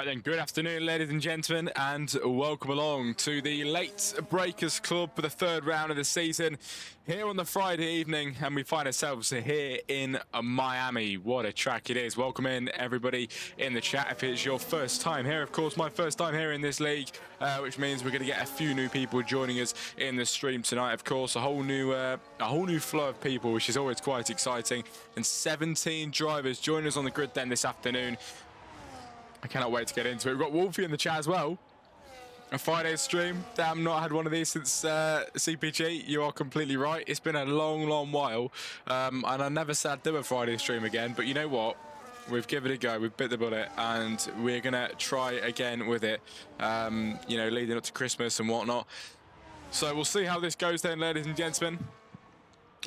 Right then, good afternoon, ladies and gentlemen, and welcome along to the Late Breakers Club for the third round of the season here on the Friday evening, and we find ourselves here in Miami. What a track it is. Welcome in, everybody in the chat. If it's your first time here, of course, my first time here in this league, which means we're going to get a few new people joining us in the stream tonight. Of course, a whole new flow of people, which is always quite exciting, and 17 drivers join us on the grid then this afternoon. I cannot wait to get into it. We've got Wolfie in the chat as well. A Friday stream. Damn, not had one of these since CPG. You are completely right. It's been a long, long while. And I never said I'd do a Friday stream again. But you know what? We've given it a go. We've bit the bullet. And we're going to try again with it, leading up to Christmas and whatnot. So we'll see how this goes then, ladies and gentlemen.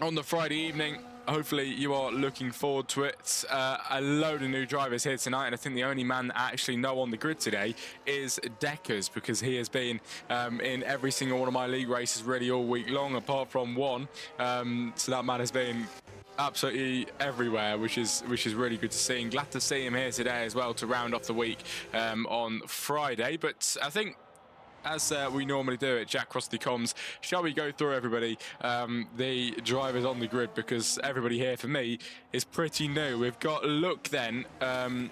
On the Friday evening, hopefully you are looking forward to it. A load of new drivers here tonight, and I think the only man that I actually know on the grid today is Deckers, because he has been in every single one of my league races really all week long, apart from one. So that man has been absolutely everywhere, which is really good to see, and glad to see him here today as well to round off the week on Friday. But I think, as we normally do at Jack Cross the Comms, shall we go through everybody, the drivers on the grid, because everybody here for me is pretty new. We've got Luke then, I'm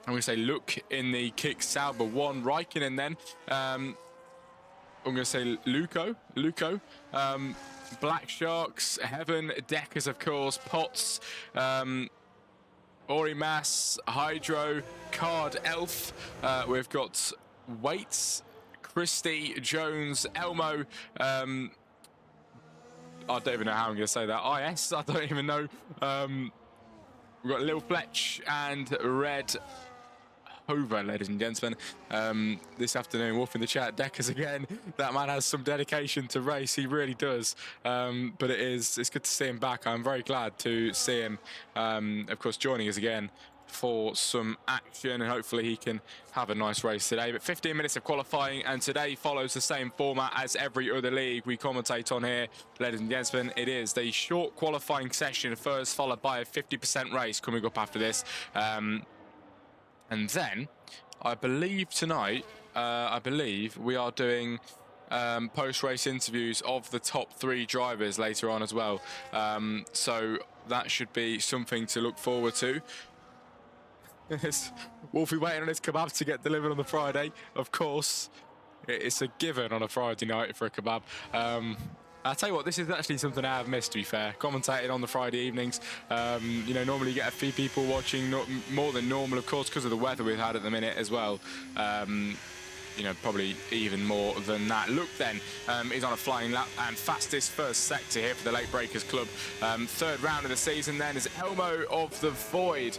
going to say Luke in the Kick Sauber 1, Raikkonen then, I'm going to say Luco, Black Sharks, Heaven, Deckers of course, Potts, Ori Mass, Hydro, Card Elf, we've got Waits, Christie, Jones, Elmo, I don't even know how I'm going to say that, IS, I don't even know, we've got Lil Fletch and Red Hover, ladies and gentlemen, this afternoon. Wolf in the chat, Deckers again. That man has some dedication to race, he really does, but it's good to see him back. I'm very glad to see him, of course, joining us again for some action, and hopefully he can have a nice race today. But 15 minutes of qualifying, and today follows the same format as every other league we commentate on here, ladies and gentlemen. It is the short qualifying session first, followed by a 50% race coming up after this, and then I believe tonight we are doing post-race interviews of the top 3 drivers later on as well, so that should be something to look forward to. Wolfie waiting on his kebab to get delivered on the Friday. Of course, it's a given on a Friday night for a kebab. I'll tell you what, this is actually something I have missed, to be fair. Commentating on the Friday evenings. Normally you get a few people watching, more than normal, of course, because of the weather we've had at the minute as well. Probably even more than that. Luke then is on a flying lap and fastest first sector here for the Late Breakers Club. Third round of the season then is Elmo of the Void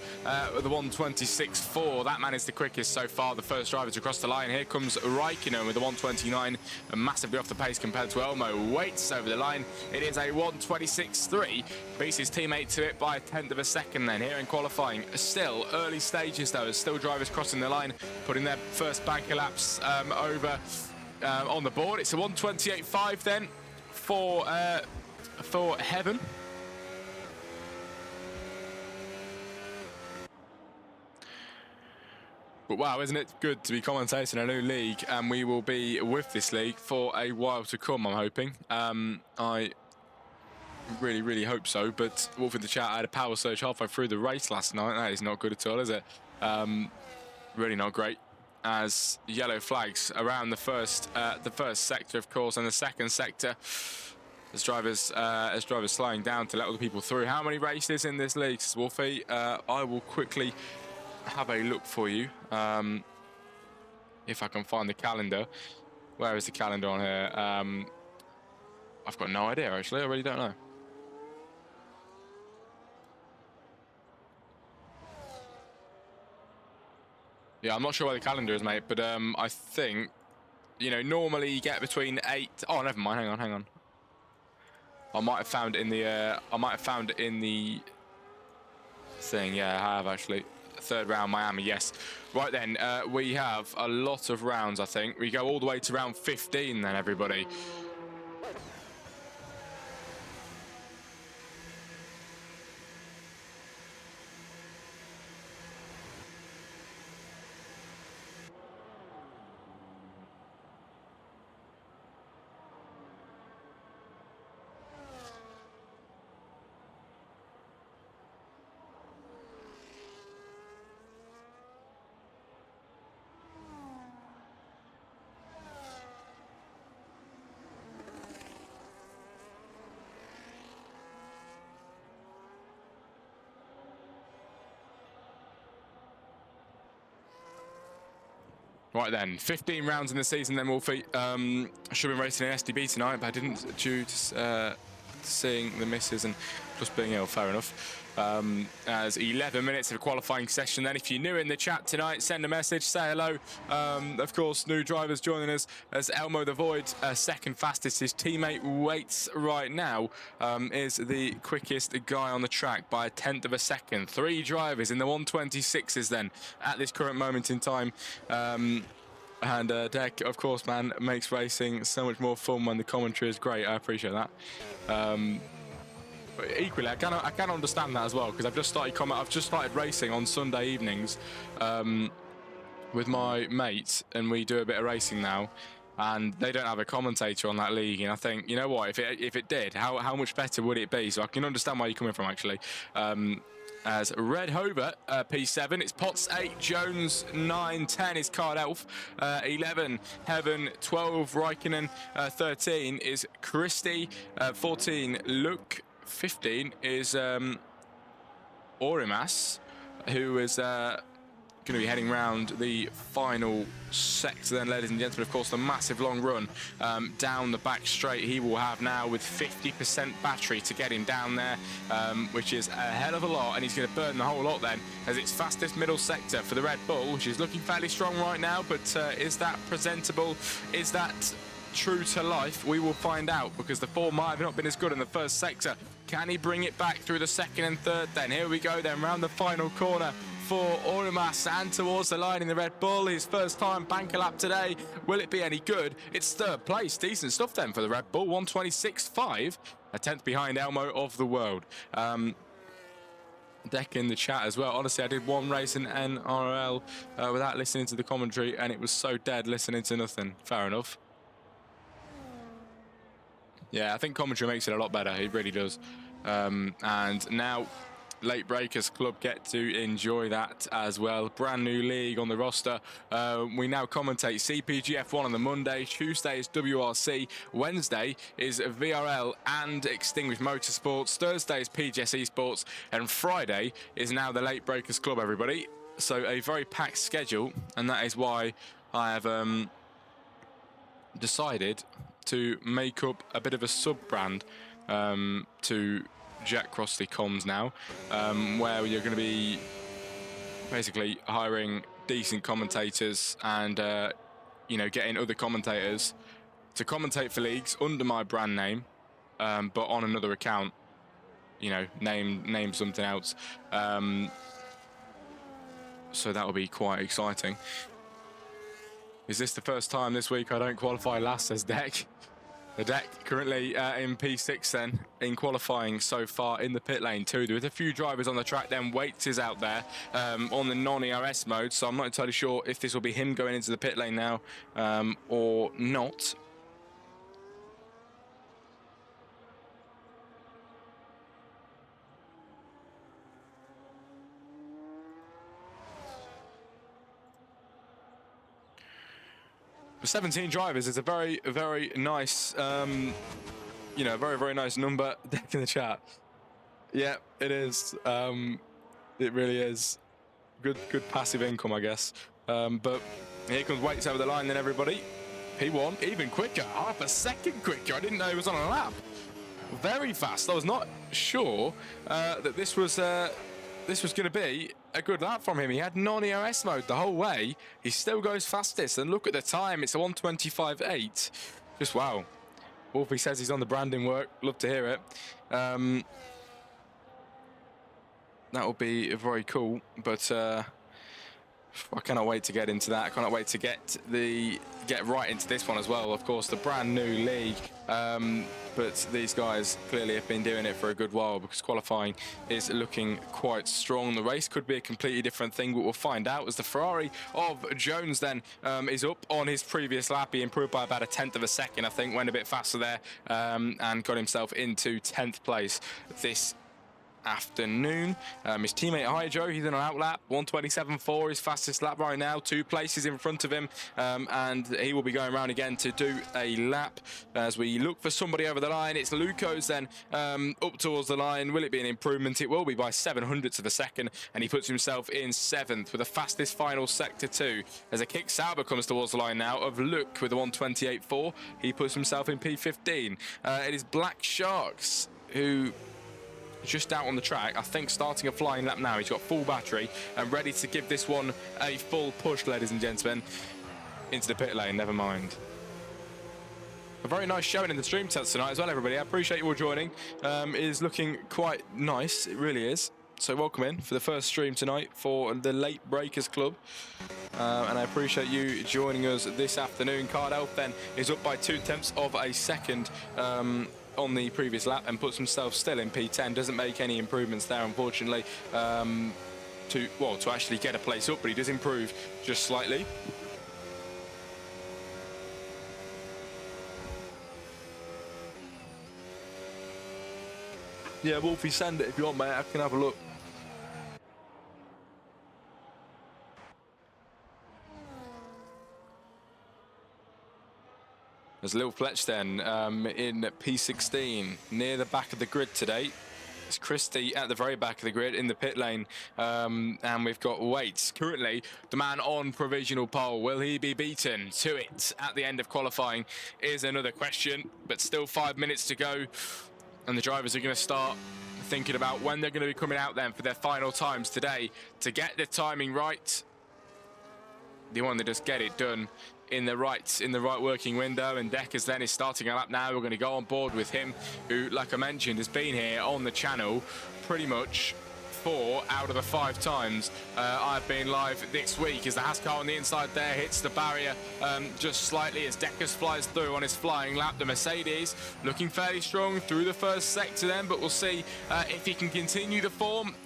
with the 126.4. That man is the quickest so far, the first driver to cross the line. Here comes Raikkonen with the 129, massively off the pace compared to Elmo. Waits over the line. It is a 126.3. Beats his teammate to it by a tenth of a second then here in qualifying. Still early stages though, still drivers crossing the line, putting their first banker laps over on the board. It's a 128.5 then for Heaven. But wow, isn't it good to be commentating a new league, and we will be with this league for a while to come, I'm hoping. I really, really hope so. But Wolf in the chat, I had a power surge halfway through the race last night. That is not good at all, is it? Really not great. As yellow flags around the first sector, of course, and the second sector, as drivers slowing down to let other people through. How many races in this league, Wolfie? I will quickly have a look for you, if I can find the calendar. Where is the calendar on here? I've got no idea, actually. I really don't know. Yeah, I'm not sure where the calendar is, mate, but I think, normally you get between 8... Oh, never mind. Hang on. I might have found it in the thing. Yeah, I have, actually. Third round, Miami, yes. Right then, we have a lot of rounds, I think. We go all the way to round 15 then, everybody. Right then, 15 rounds in the season. Then Wolfie should have been racing in SDB tonight, but I didn't due to seeing the misses and just being ill. Fair enough. As 11 minutes of a qualifying session. Then, if you're new in the chat tonight, send a message, say hello. Of course, new drivers joining us as Elmo the Void, second fastest. His teammate Waits right now is the quickest guy on the track by a 1/10 of a second. 3 drivers in the 126s then at this current moment in time. And Deck, of course, man, makes racing so much more fun when the commentary is great. I appreciate that. But equally, I can understand that as well, because I've just started racing on Sunday evenings with my mates, and we do a bit of racing now. And they don't have a commentator on that league, and I think, you know what, if it did, how much better would it be? So I can understand where you're coming from, actually. As Red Hover, P7, it's Potts 8, Jones 9, 10 is Card Elf, 11 Heaven, 12 Raikkonen, 13 is Christie, 14 Luke, 15 is Orimas, who is going to be heading round the final sector then, ladies and gentlemen. Of course, the massive long run down the back straight he will have now with 50% battery to get him down there, which is a hell of a lot, and he's going to burn the whole lot then, as it's fastest middle sector for the Red Bull, which is looking fairly strong right now. But is that presentable? Is that true to life? We will find out, because the form might have not been as good in the first sector. Can he bring it back through the second and third then? Here we go then, round the final corner for Orimas and towards the line in the Red Bull. His first time banker lap today. Will it be any good? It's third place. Decent stuff then for the Red Bull. 126.5, a 10th behind Elmo of the world. Deck in the chat as well. Honestly, I did one race in NRL without listening to the commentary, and it was so dead listening to nothing. Fair enough. Yeah, I think commentary makes it a lot better. It really does. And now Late Breakers Club get to enjoy that as well. Brand new league on the roster. We now commentate CPGF1 on the Monday. Tuesday is WRC. Wednesday is VRL and Extinguished Motorsports. Thursday is PGS Esports. And Friday is now the Late Breakers Club, everybody. So a very packed schedule. And that is why I have decided to make up a bit of a sub-brand to Jack Crossley Comms now, where you're going to be basically hiring decent commentators and you know, getting other commentators to commentate for leagues under my brand name, but on another account, you know, name something else. So that will be quite exciting. Is this the first time this week I don't qualify last, says Deck? The Deck currently in P6 then, in qualifying so far in the pit lane too. There is a few drivers on the track then. Waits is out there on the non-ERS mode, so I'm not entirely sure if this will be him going into the pit lane now or not. For 17 drivers, it's a very, very nice, you know, very nice number. Deck in the chat. Yeah, it is. It really is. Good passive income, I guess. But here comes Waits over the line then, everybody. P1, even quicker, half a second quicker. I didn't know he was on a lap. Very fast. I was not sure that this was going to be a good lap from him. He had non-ERS mode the whole way. He still goes fastest, and look at the time. It's a 1:25.8. Just wow. Wolfie says he's on the branding work. Love to hear it. That will be very cool, but I cannot wait to get into that. I cannot wait to get right into this one as well. Of course, the brand new league. But these guys clearly have been doing it for a good while, because qualifying is looking quite strong. The race could be a completely different thing, but we'll find out, as the Ferrari of Jones then is up on his previous lap. He improved by about a 1/10 of a second, I think, went a bit faster there and got himself into 10th place. This afternoon. His teammate Hydro, he's in an outlap, 127.4, his fastest lap right now, 2 places in front of him, and he will be going around again to do a lap as we look for somebody over the line. It's Lucas then up towards the line. Will it be an improvement? It will be by 700ths of a second, and he puts himself in 7th with the fastest final sector 2 as a Kick Sauber comes towards the line now of Luke with the 128.4. He puts himself in P15. It is Black Sharks who just out on the track, I think starting a flying lap now. He's got full battery and ready to give this one a full push, ladies and gentlemen, into the pit lane. Never mind. A very nice showing in the stream test tonight as well, everybody. I appreciate you all joining. It is looking quite nice, it really is. So welcome in for the first stream tonight for the Late Breakers Club. And I appreciate you joining us this afternoon. Card Elf then is up by 0.2 of a second on the previous lap and puts himself still in P10. Doesn't make any improvements there, unfortunately, to actually get a place up, but he does improve just slightly. Yeah, Wolfie, send it if you want, mate. I can have a look. There's Lil Fletch then in P16 near the back of the grid today. It's Christie at the very back of the grid in the pit lane, and we've got Waits currently the man on provisional pole. Will he be beaten to it at the end of qualifying is another question, but still 5 minutes to go, and the drivers are going to start thinking about when they're going to be coming out then for their final times today to get the timing right. They want to just get it done in the right working window, and Deckers then is starting a lap now. We're going to go on board with him, who, like I mentioned, has been here on the channel pretty much 4 out of the 5 times I've been live this week, as the Haskell on the inside there hits the barrier just slightly as Deckers flies through on his flying lap. The Mercedes looking fairly strong through the first sector then, but we'll see if he can continue the form.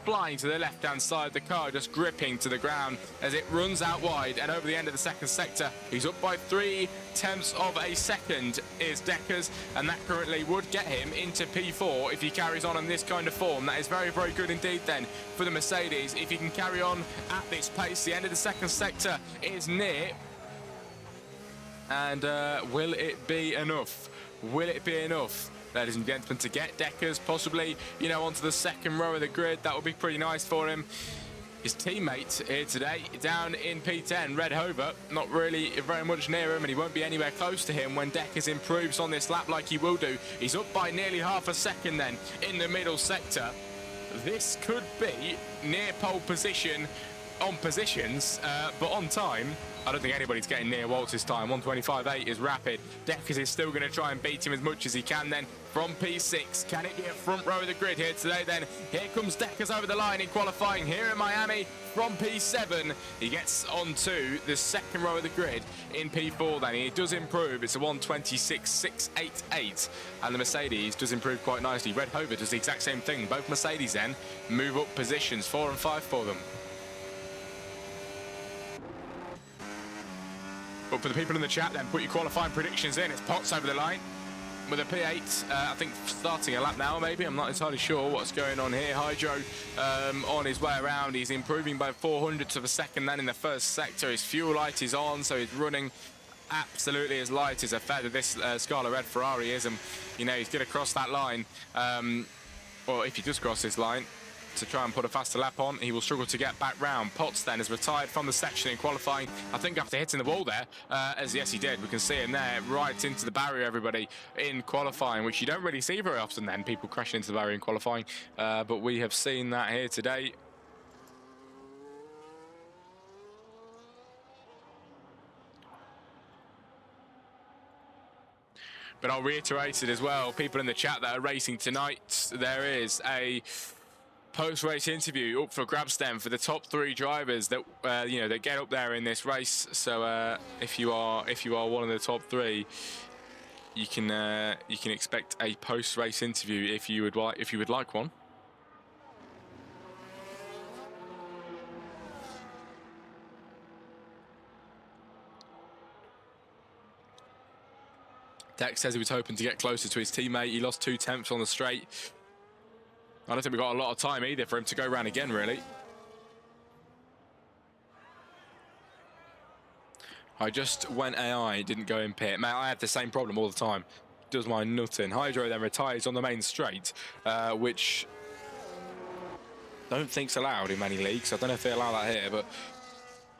Flying to the left-hand side, the car just gripping to the ground as it runs out wide, and over the end of the second sector, he's up by 0.3 of a second is Deckers, and that currently would get him into P4 if he carries on in this kind of form. That is very, very good indeed then for the Mercedes. If he can carry on at this pace, the end of the second sector is near. And will it be enough? Will it be enough, ladies and gentlemen, to get Deckers possibly, you know, onto the second row of the grid? That would be pretty nice for him. His teammate here today, down in P10, Red Hover, not really very much near him, and he won't be anywhere close to him when Deckers improves on this lap like he will do. He's up by nearly half a second then in the middle sector. This could be near pole position on positions, but on time, I don't think anybody's getting near Waltz's time. 125.8 is rapid. Deckers is still going to try and beat him as much as he can then from P6. Can it be a front row of the grid here today then? Here comes Deckers over the line in qualifying here in Miami from P7. He gets onto the second row of the grid in P4 then. He does improve. It's a 126.688, and the Mercedes does improve quite nicely. Red Hover does the exact same thing. Both Mercedes then move up positions, 4 and 5 for them. But for the people in the chat then, put your qualifying predictions in. It's Potts over the line with a P8, I think starting a lap now maybe. I'm not entirely sure what's going on here. Hydro on his way around. He's improving by 400ths of a second then in the first sector. His fuel light is on, so he's running absolutely as light as a feather. This Scarlet Red Ferrari is, and you know, he's going to cross that line. Or if he does cross this line, to try and put a faster lap on, he will struggle to get back round. Potts then is retired from the section in qualifying, I think after hitting the wall there, as yes he did. We can see him there right into the barrier, everybody, in qualifying, which you don't really see very often then, people crashing into the barrier in qualifying, but we have seen that here today. But I'll reiterate it as well, people in the chat that are racing tonight, there is a post-race interview up for grabs then for the top 3 drivers that you know, that get up there in this race. So if you are one of the top 3, you can expect a post-race interview if you would like one. Dex says he was hoping to get closer to his teammate. He lost 0.2 on the straight. I don't think we've got a lot of time either for him to go around again, really. I just went AI, didn't go in pit. Mate, I have the same problem all the time. Does my nutting. Hydro then retires on the main straight, which don't think's allowed in many leagues. I don't know if they allow that here, but...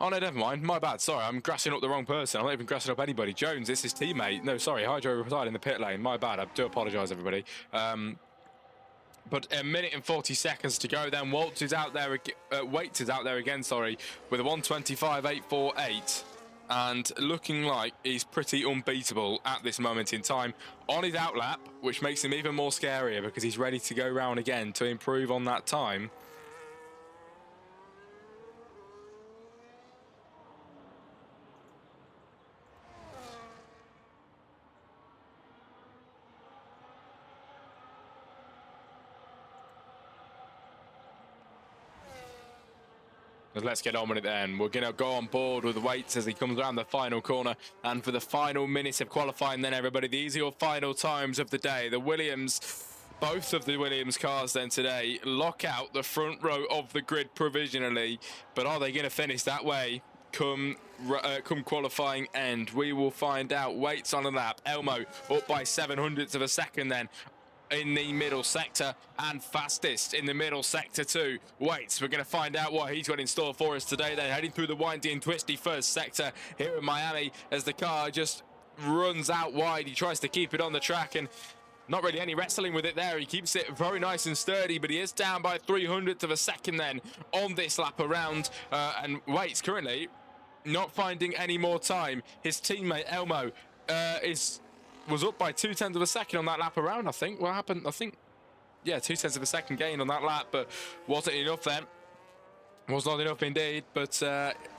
Oh, no, never mind. My bad. Sorry, I'm grassing up the wrong person. I'm not even grassing up anybody. Jones, this is teammate. No, sorry, Hydro retired in the pit lane. My bad. I do apologise, everybody. But a minute and 40 seconds to go. Then Waltz is out there. Waits is out there again, sorry, with a 1:25.848. And looking like he's pretty unbeatable at this moment in time on his outlap, which makes him even more scarier because he's ready to go round again to improve on that time. Let's get on with it then. We're going to go on board with Waits as he comes around the final corner. And for the final minutes of qualifying then, everybody, these are your final times of the day. The Williams, both of the Williams cars then today, lock out the front row of the grid provisionally. But are they going to finish that way come qualifying end? We will find out. Waits on the lap. Elmo up by 700ths of a second then in the middle sector, and fastest in the middle sector too. Waits, we're going to find out what he's got in store for us today. They're heading through the windy and twisty first sector here in Miami as the car just runs out wide. He tries to keep it on the track and not really any wrestling with it there. He keeps it very nice and sturdy, but he is down by 300ths of a second then on this lap around. And Waits currently not finding any more time. His teammate Elmo was up by 0.2 of a second on that lap around, I think. What happened? I think, yeah, 0.2 of a second gain on that lap, but wasn't enough then. Was not enough indeed, but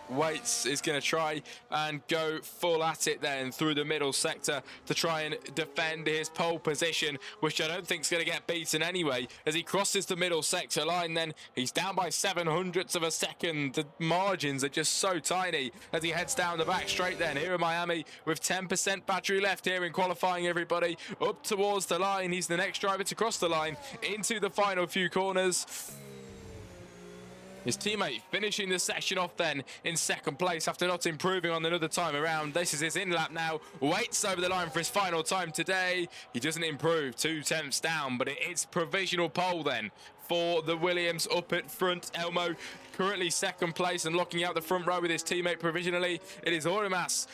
Waits is going to try and go full at it then through the middle sector to try and defend his pole position, which I don't think is going to get beaten anyway. As he crosses the middle sector line, then he's down by 700ths of a second. The margins are just so tiny as he heads down the back straight then here in Miami with 10% battery left here in qualifying, everybody. Up towards the line. He's the next driver to cross the line into the final few corners. His teammate finishing the session off then in second place after not improving on another time around. This is his in lap now. Waits over the line for his final time today. He doesn't improve, 0.2 down, but it is provisional pole then for the Williams up at front. Elmo currently second place and locking out the front row with his teammate provisionally. It is Orimas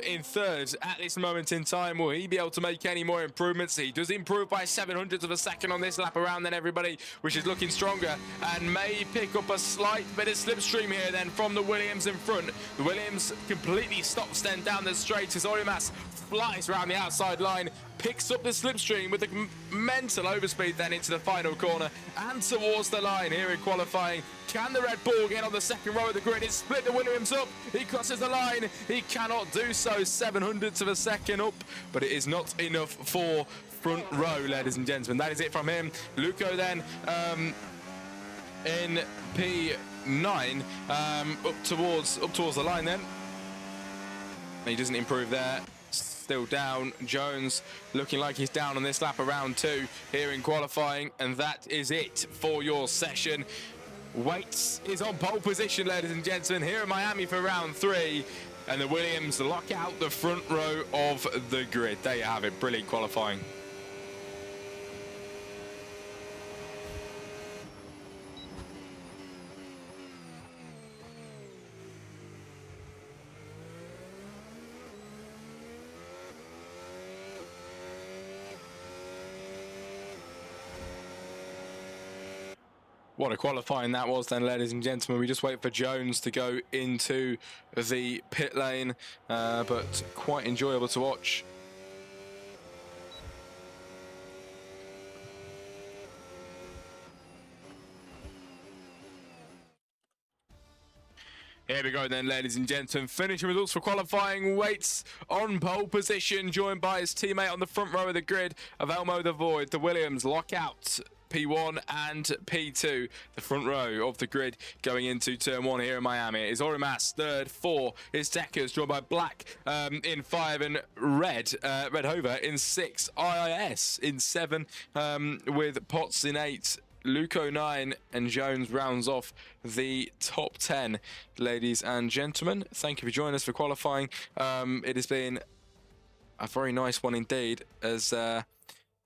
in third at this moment in time. Will he be able to make any more improvements? He does improve by 700ths of a second on this lap around then, everybody, which is looking stronger and may pick up a slight bit of slipstream here then from the Williams in front. The Williams completely stops then down the straight as Orimas flies around the outside line, picks up the slipstream with a mental overspeed then into the final corner and towards the line here in qualifying. Can the Red Bull get on the second row of the grid? It's split the Williams up. He crosses the line. He cannot do so. 700ths of a second up, but it is not enough for front row, ladies and gentlemen. That is it from him. Luco then in P9 up towards the line then. He doesn't improve there. Still down. Jones looking like he's down on this lap around two here in qualifying, and that is it for your session. Waits is on pole position, ladies and gentlemen, here in Miami for round three, and the Williams lock out the front row of the grid. There you have it. Brilliant qualifying. What a qualifying that was then, ladies and gentlemen. We just wait for Jones to go into the pit lane, but quite enjoyable to watch. Here we go then, ladies and gentlemen. Finishing results for qualifying. Waits on pole position, joined by his teammate on the front row of the grid of Elmo the Void. The Williams lock out P1 and P2, the front row of the grid going into turn one here in Miami. It is Orimas third, four is Deckers, joined by Black in five, and Red Hover in six, IIS in seven, with Potts in eight, Luco9 and Jones rounds off the top 10, ladies and gentlemen. Thank you for joining us for qualifying. It has been a very nice one indeed. As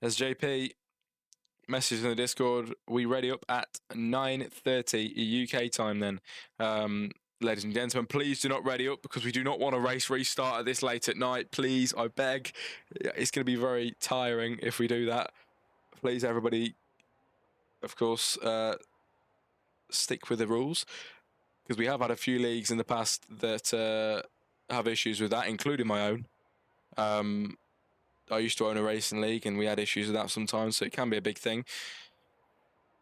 JP messaged in the Discord, we ready up at 9:30 UK time then. Ladies and gentlemen, please do not ready up because we do not want a race restart at this late at night. Please, I beg. It's going to be very tiring if we do that. Please, everybody, of course, stick with the rules, because we have had a few leagues in the past that have issues with that, including my own. I used to own a racing league and we had issues with that sometimes, so it can be a big thing.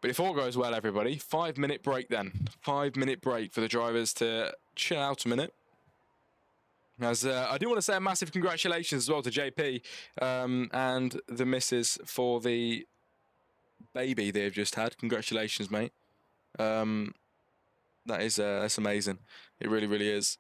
But if all goes well, everybody, 5-minute break then. 5-minute break for the drivers to chill out a minute. As I do want to say a massive congratulations as well to JP and the missus for the baby they've just had. Congratulations, mate. That's amazing. It really, really is.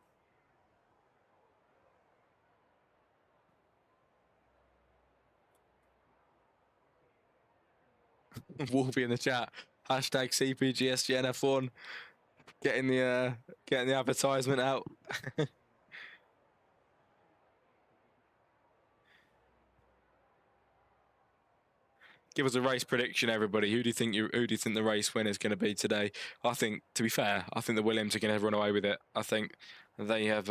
Wolfie in the chat. Hashtag CPGSGNF1. Getting the advertisement out. Give us a race prediction, everybody. Who do you think the race winner is going to be today? I think, to be fair, I think the Williams are going to run away with it. I think they have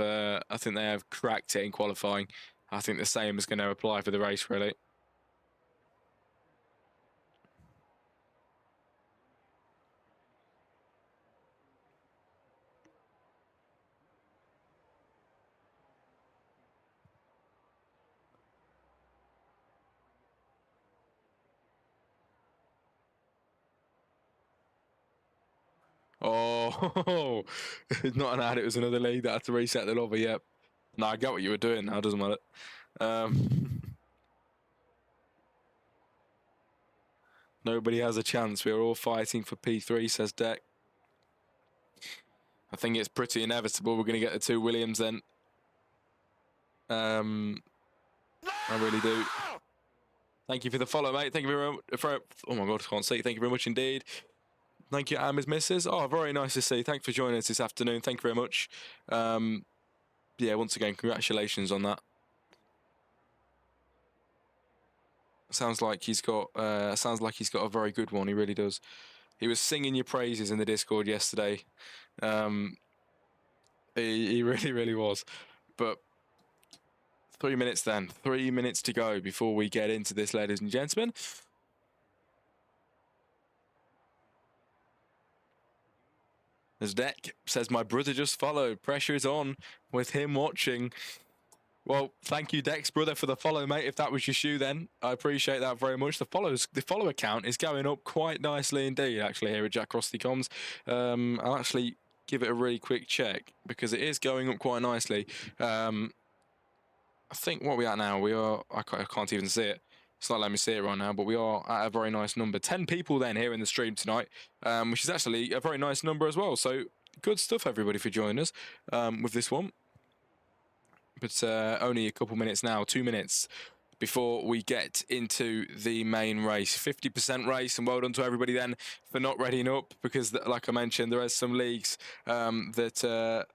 cracked it in qualifying. I think the same is going to apply for the race, really. Oh, not an ad. It was another league that had to reset the lobby. Yep. No, I get what you were doing now. Doesn't matter. Nobody has a chance. We are all fighting for P3, says Deck. I think it's pretty inevitable we're going to get the two Williams then. I really do. Thank you for the follow, mate. Thank you very much. Oh my God, I can't see. Thank you very much indeed. Thank you, Ami's missus. Oh, very nice to see. Thanks for joining us this afternoon. Thank you very much. Yeah, once again, congratulations on that. Sounds like he's got a very good one. He really does. He was singing your praises in the Discord yesterday. He really, really was. But 3 minutes then. 3 minutes to go before we get into this, ladies and gentlemen. As Deck says, my brother just followed. Pressure is on with him watching. Well, thank you, Dex, brother, for the follow, mate. If that was your shoe, then I appreciate that very much. The follower count is going up quite nicely indeed, actually, here at Jack Crossley Comms. I'll actually give it a really quick check because it is going up quite nicely. I think what we are now, I can't even see it. It's not letting me see it right now, but we are at a very nice number. 10 people then here in the stream tonight, which is actually a very nice number as well. So good stuff, everybody, for joining us with this one. But only a couple minutes now, 2 minutes before we get into the main race. 50% race, and well done to everybody then for not readying up, because like I mentioned, there are some leagues that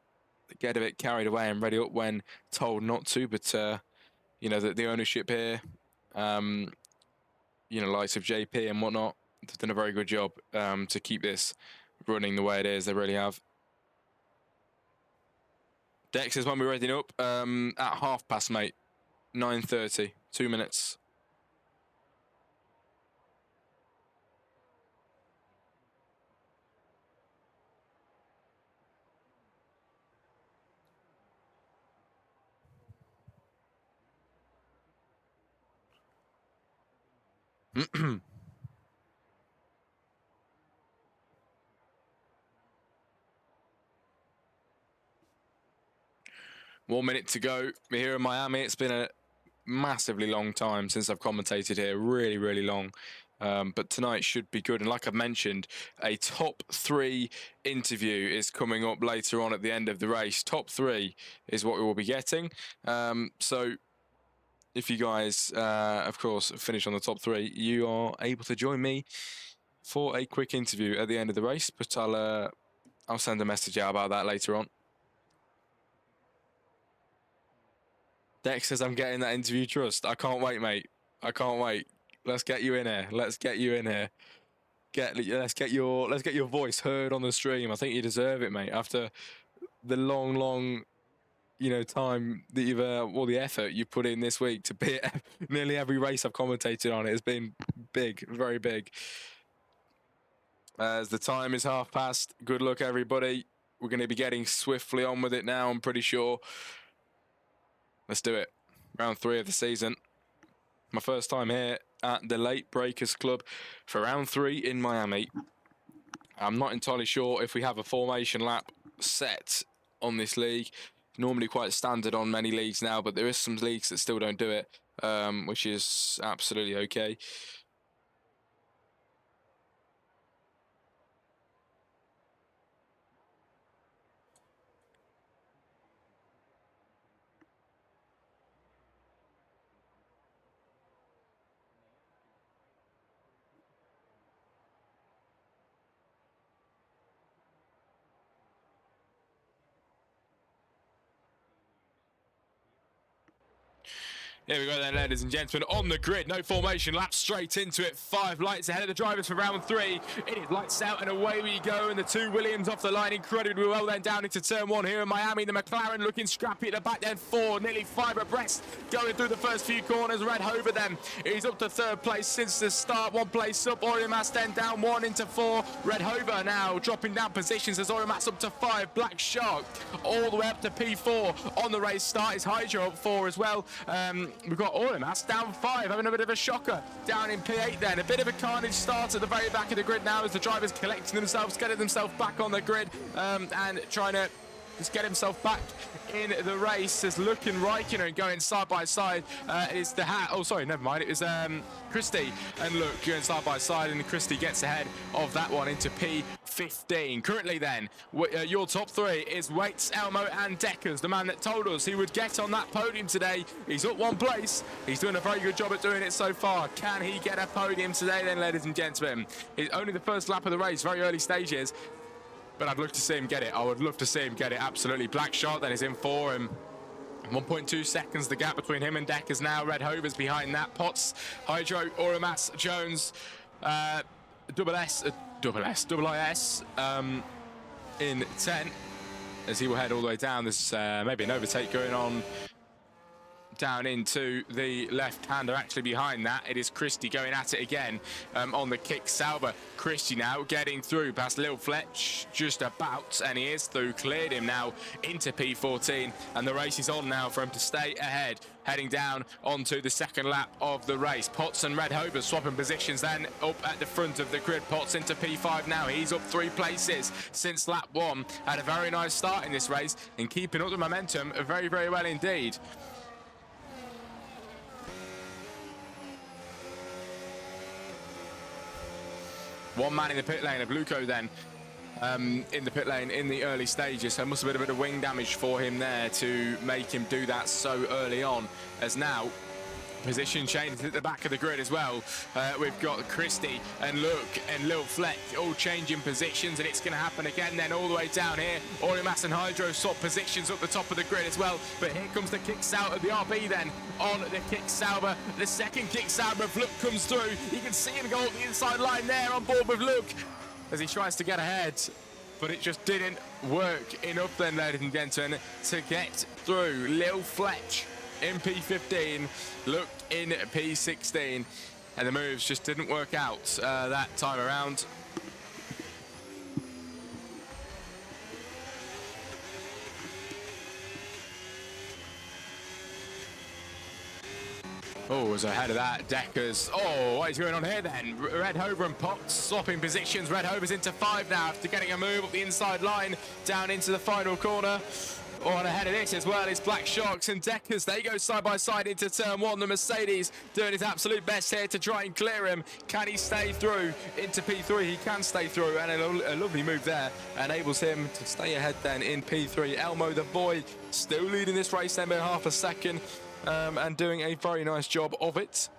get a bit carried away and ready up when told not to. But you know, the ownership here, you know, likes of JP and whatnot, they've done a very good job to keep this running the way it is. They really have. Dex is when we're readying up at past, mate. 9:30, 2 minutes. One minute to go. We're here in Miami. It's been a massively long time since I've commentated here. Really, really long. But tonight should be good. And like I've mentioned, a top 3 interview is coming up later on at the end of the race. Top 3 is what we will be getting. So if you guys, of course, finish on the top 3, you are able to join me for a quick interview at the end of the race, but I'll send a message out about that later on. Dex says I'm getting that interview trust. I can't wait, mate. I can't wait. Let's get you in here. Let's get you in here. Let's get your voice heard on the stream. I think you deserve it, mate. After the long, time that you've all the effort you put in this week to be at nearly every race I've commentated on, it has been big, very big. As the time is past. Good luck, everybody. We're going to be getting swiftly on with it now, I'm pretty sure. Let's do it. Round 3 of the season. My first time here at the Late Breakers Club for round 3 in Miami. I'm not entirely sure if we have a formation lap set on this league. Normally quite standard on many leagues now, but there is some leagues that still don't do it, which is absolutely okay. Here we go then, ladies and gentlemen, on the grid, no formation, lap straight into it, 5 lights ahead of the drivers for round 3. It is lights out and away we go, and the 2 Williams off the line incredibly well then down into turn 1 here in Miami. The McLaren looking scrappy at the back then, 4, nearly 5 abreast, going through the first few corners. Red Hover then, he's up to 3rd place since the start, 1 place up. Orimas then down 1 into 4. Red Hover now dropping down positions as Orimas up to 5. Black Shark all the way up to P4 on the race start. Is Hydro up 4 as well. We've got Orimas down 5, having a bit of a shocker down in P8 then. A bit of a carnage start at the very back of the grid now as the drivers collecting themselves, getting themselves back on the grid and trying to just get himself back in the race. Is looking Raikkonen going side by side. It's the hat. Oh, sorry, never mind. It was Christie and Look going side by side, and Christie gets ahead of that one into P15. Currently, then, your top 3 is Waits, Elmo, and Deckers. The man that told us he would get on that podium today. He's up 1 place. He's doing a very good job at doing it so far. Can he get a podium today, then, ladies and gentlemen? It's only the first lap of the race, very early stages. But I'd love to see him get it. I would love to see him get it, absolutely. Black Shark then is in 4 and 1.2 seconds the gap between him and Deckers now. Red Hover's behind that. Potts, Hydro, Orimas, Jones, IS in 10 as he will head all the way down. There's maybe an overtake going on down into the left-hander actually behind that. It is Christie going at it again on the kick Sauber. Christie now getting through past Lil Fletch just about, and he is through, cleared him now into P14, and the race is on now for him to stay ahead, heading down onto the second lap of the race. Potts and Red Hover swapping positions then up at the front of the grid. Potts into P5 now. He's up 3 places since lap 1. Had a very nice start in this race and keeping up the momentum very, very well indeed. One man in the pit lane, a Bluco then in the pit lane in the early stages. So it must have been a bit of wing damage for him there to make him do that so early on. As now, position changes at the back of the grid as well. We've got Christie and Look and Lil Fleck all changing positions, and it's going to happen again then all the way down here. Orimas and Hydro swap positions up the top of the grid as well. But here comes the kick Sauber of the RB then on the kick Sauber. The second kick Sauber of Look comes through. You can see him go up the inside line there on board with Look as he tries to get ahead. But it just didn't work enough then, ladies and gentlemen, to get through. Lil Fletch in P15, Look in P16, and the moves just didn't work out that time around. Oh, was ahead of that. Deckers. Oh, what is going on here then? Red Hover and Potts swapping positions. Red Hover's into 5 now after getting a move up the inside line down into the final corner. Oh, and ahead of this as well is Black Sharks and Deckers. They go side by side into turn 1. The Mercedes doing his absolute best here to try and clear him. Can he stay through into P3? He can stay through, and a lovely move there enables him to stay ahead then in P3. Elmo the boy still leading this race then by half a second and doing a very nice job of it.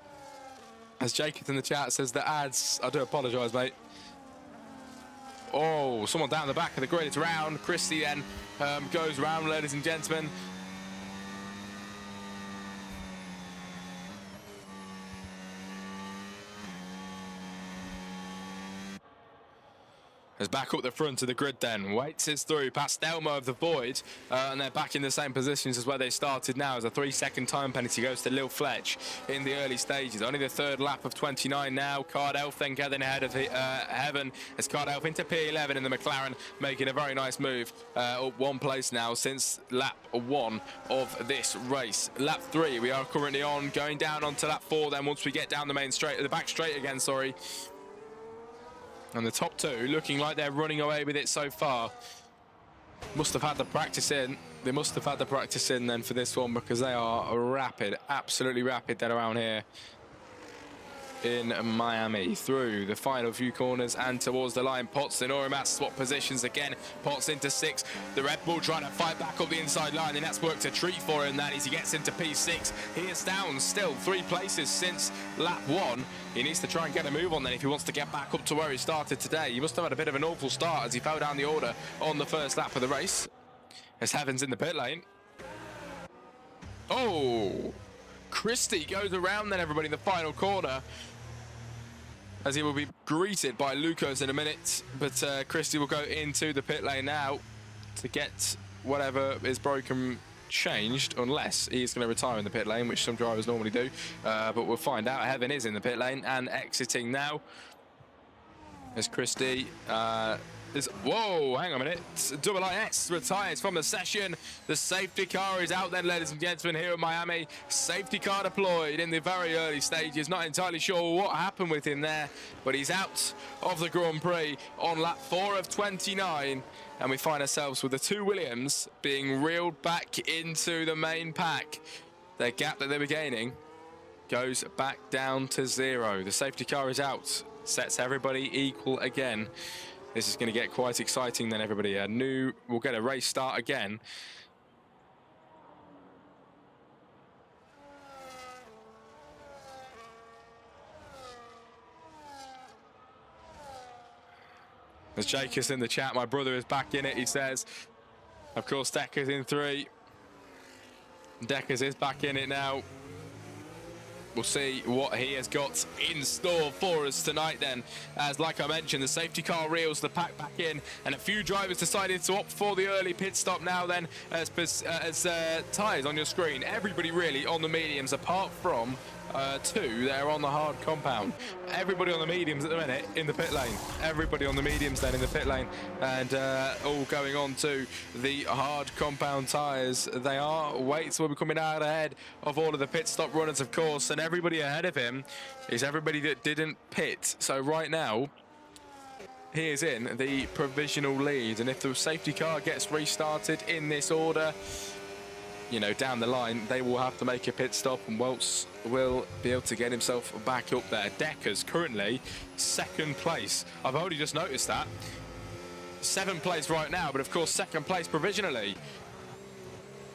As Jacob in the chat says, the ads, I do apologise, mate. Oh, someone down the back of the grid. It's round. Christie then goes round, ladies and gentlemen. Is back up the front of the grid then. Waits his through past Elmo of the Void. And they're back in the same positions as where they started now, as a 3-second time penalty goes to Lil Fletch in the early stages. Only the third lap of 29 now. Cardelf then getting ahead of Heaven as Cardelf into P11 in the McLaren, making a very nice move up one place now since lap 1 of this race. Lap 3 we are currently on, going down onto lap 4 then once we get down the main straight, the back straight again, sorry. And the top 2 looking like they're running away with it so far. Must have had the practice in. They must have had the practice in then for this one, because they are rapid, absolutely rapid then around here in Miami. Through the final few corners and towards the line. Potts and Orimat swap positions again. Potts into 6. The Red Bull trying to fight back up the inside line, and that's worked a treat for him. That is, he gets into P6. He is down still 3 places since lap 1. He needs to try and get a move on then if he wants to get back up to where he started today. He must have had a bit of an awful start as he fell down the order on the first lap of the race. As Heaven's in the pit lane. Oh! Christie goes around then, everybody, in the final corner, as he will be greeted by Lucas in a minute. But Christie will go into the pit lane now to get whatever is broken changed, unless he's going to retire in the pit lane, which some drivers normally do. But we'll find out. Heaven is in the pit lane and exiting now. As Christie whoa, hang on a minute. Double IS retires from the session. The safety car is out then, ladies and gentlemen, here at Miami. Safety car deployed in the very early stages. Not entirely sure what happened with him there, but he's out of the Grand Prix on lap 4 of 29. And we find ourselves with the 2 Williams being reeled back into the main pack. Their gap that they were gaining goes back down to 0. The safety car is out. Sets everybody equal again. This is going to get quite exciting then, everybody. We'll get a race start again. As Jake is in the chat, my brother is back in it, he says. Of course, Deckers in 3. Deckers is back in it now. We'll see what he has got in store for us tonight then. As, like I mentioned, the safety car reels the pack back in, and a few drivers decided to opt for the early pit stop now then, as tyres on your screen. Everybody really on the mediums, apart from 2 that are on the hard compound. Everybody on the mediums at the minute in the pit lane. Everybody on the mediums then in the pit lane, and all going on to the hard compound tyres. They are. Waits will be coming out ahead of all of the pit stop runners, of course, and everybody ahead of him is everybody that didn't pit. So right now he is in the provisional lead, and if the safety car gets restarted in this order, you know, down the line, they will have to make a pit stop, and Welts will be able to get himself back up there. Deckers currently 2nd place. I've only just noticed that. 7th place right now, but of course 2nd place provisionally.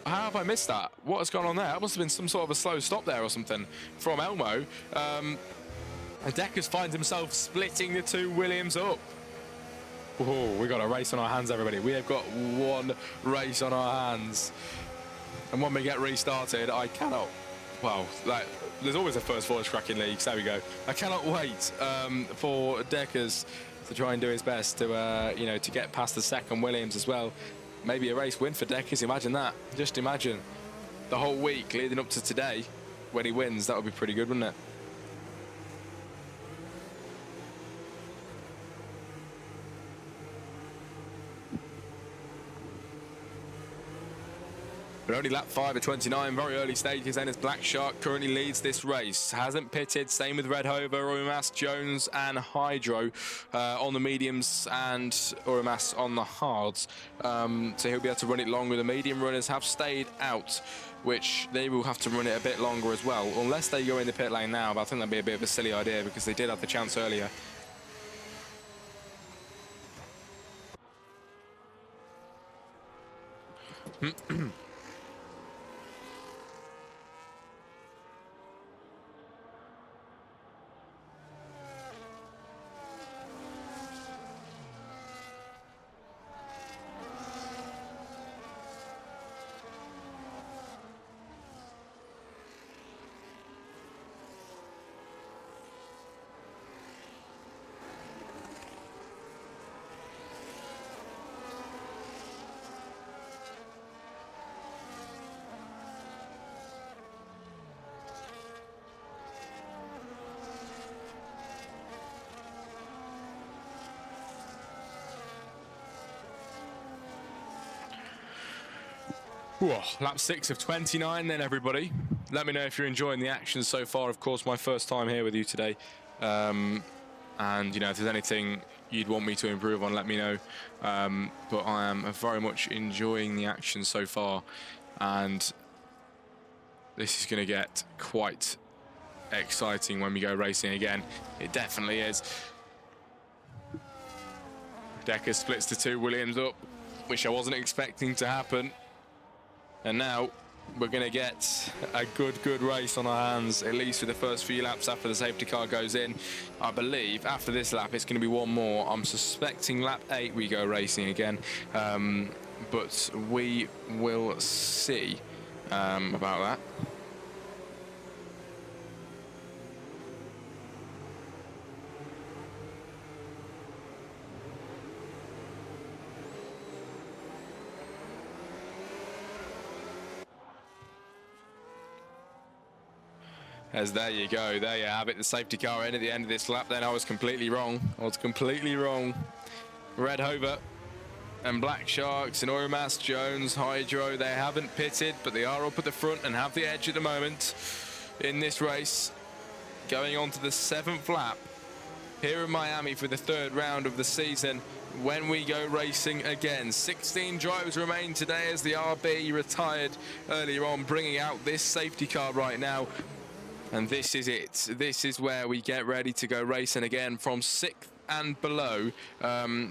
How have I missed that? What has gone on there? That must have been some sort of a slow stop there or something from Elmo. And Deckers finds himself splitting the 2 Williams up. Oh, we got a race on our hands, everybody. We have got one race on our hands. And when we get restarted, I cannot, well, like, there's always a first voice cracking leagues, there we go. I cannot wait for Deckers to try and do his best to, you know, to get past the 2nd Williams as well. Maybe a race win for Deckers, imagine that. Just imagine the whole week leading up to today, when he wins, that would be pretty good, wouldn't it? But only lap 5 of 29, very early stages then, as Black Shark currently leads this race. Hasn't pitted, same with Red Hover, Urimas, Jones and Hydro on the mediums, and Urimas on the hards. So he'll be able to run it longer. The medium runners have stayed out, which they will have to run it a bit longer as well, unless they go in the pit lane now, but I think that'd be a bit of a silly idea because they did have the chance earlier. Whew, lap 6 of 29 then, everybody. Let me know if you're enjoying the action so far. Of course, my first time here with you today. And, you know, if there's anything you'd want me to improve on, let me know. But I am very much enjoying the action so far. And this is going to get quite exciting when we go racing again. It definitely is. Decker splits the two Williams up, which I wasn't expecting to happen. And now we're going to get a good race on our hands, at least for the first few laps after the safety car goes in. I believe after this lap it's going to be one more. I'm suspecting lap 8 we go racing again, but we will see about that. As there you go, there you have it, the safety car in at the end of this lap. Then I was completely wrong. Red Hover and Black Sharks and Orimas, Jones, Hydro, they haven't pitted, but they are up at the front and have the edge at the moment in this race. Going on to the 7th lap here in Miami for the 3rd round of the season when we go racing again. 16 drivers remain today as the RB retired earlier on, bringing out this safety car right now. And this is it. This is where we get ready to go racing again. From 6th and below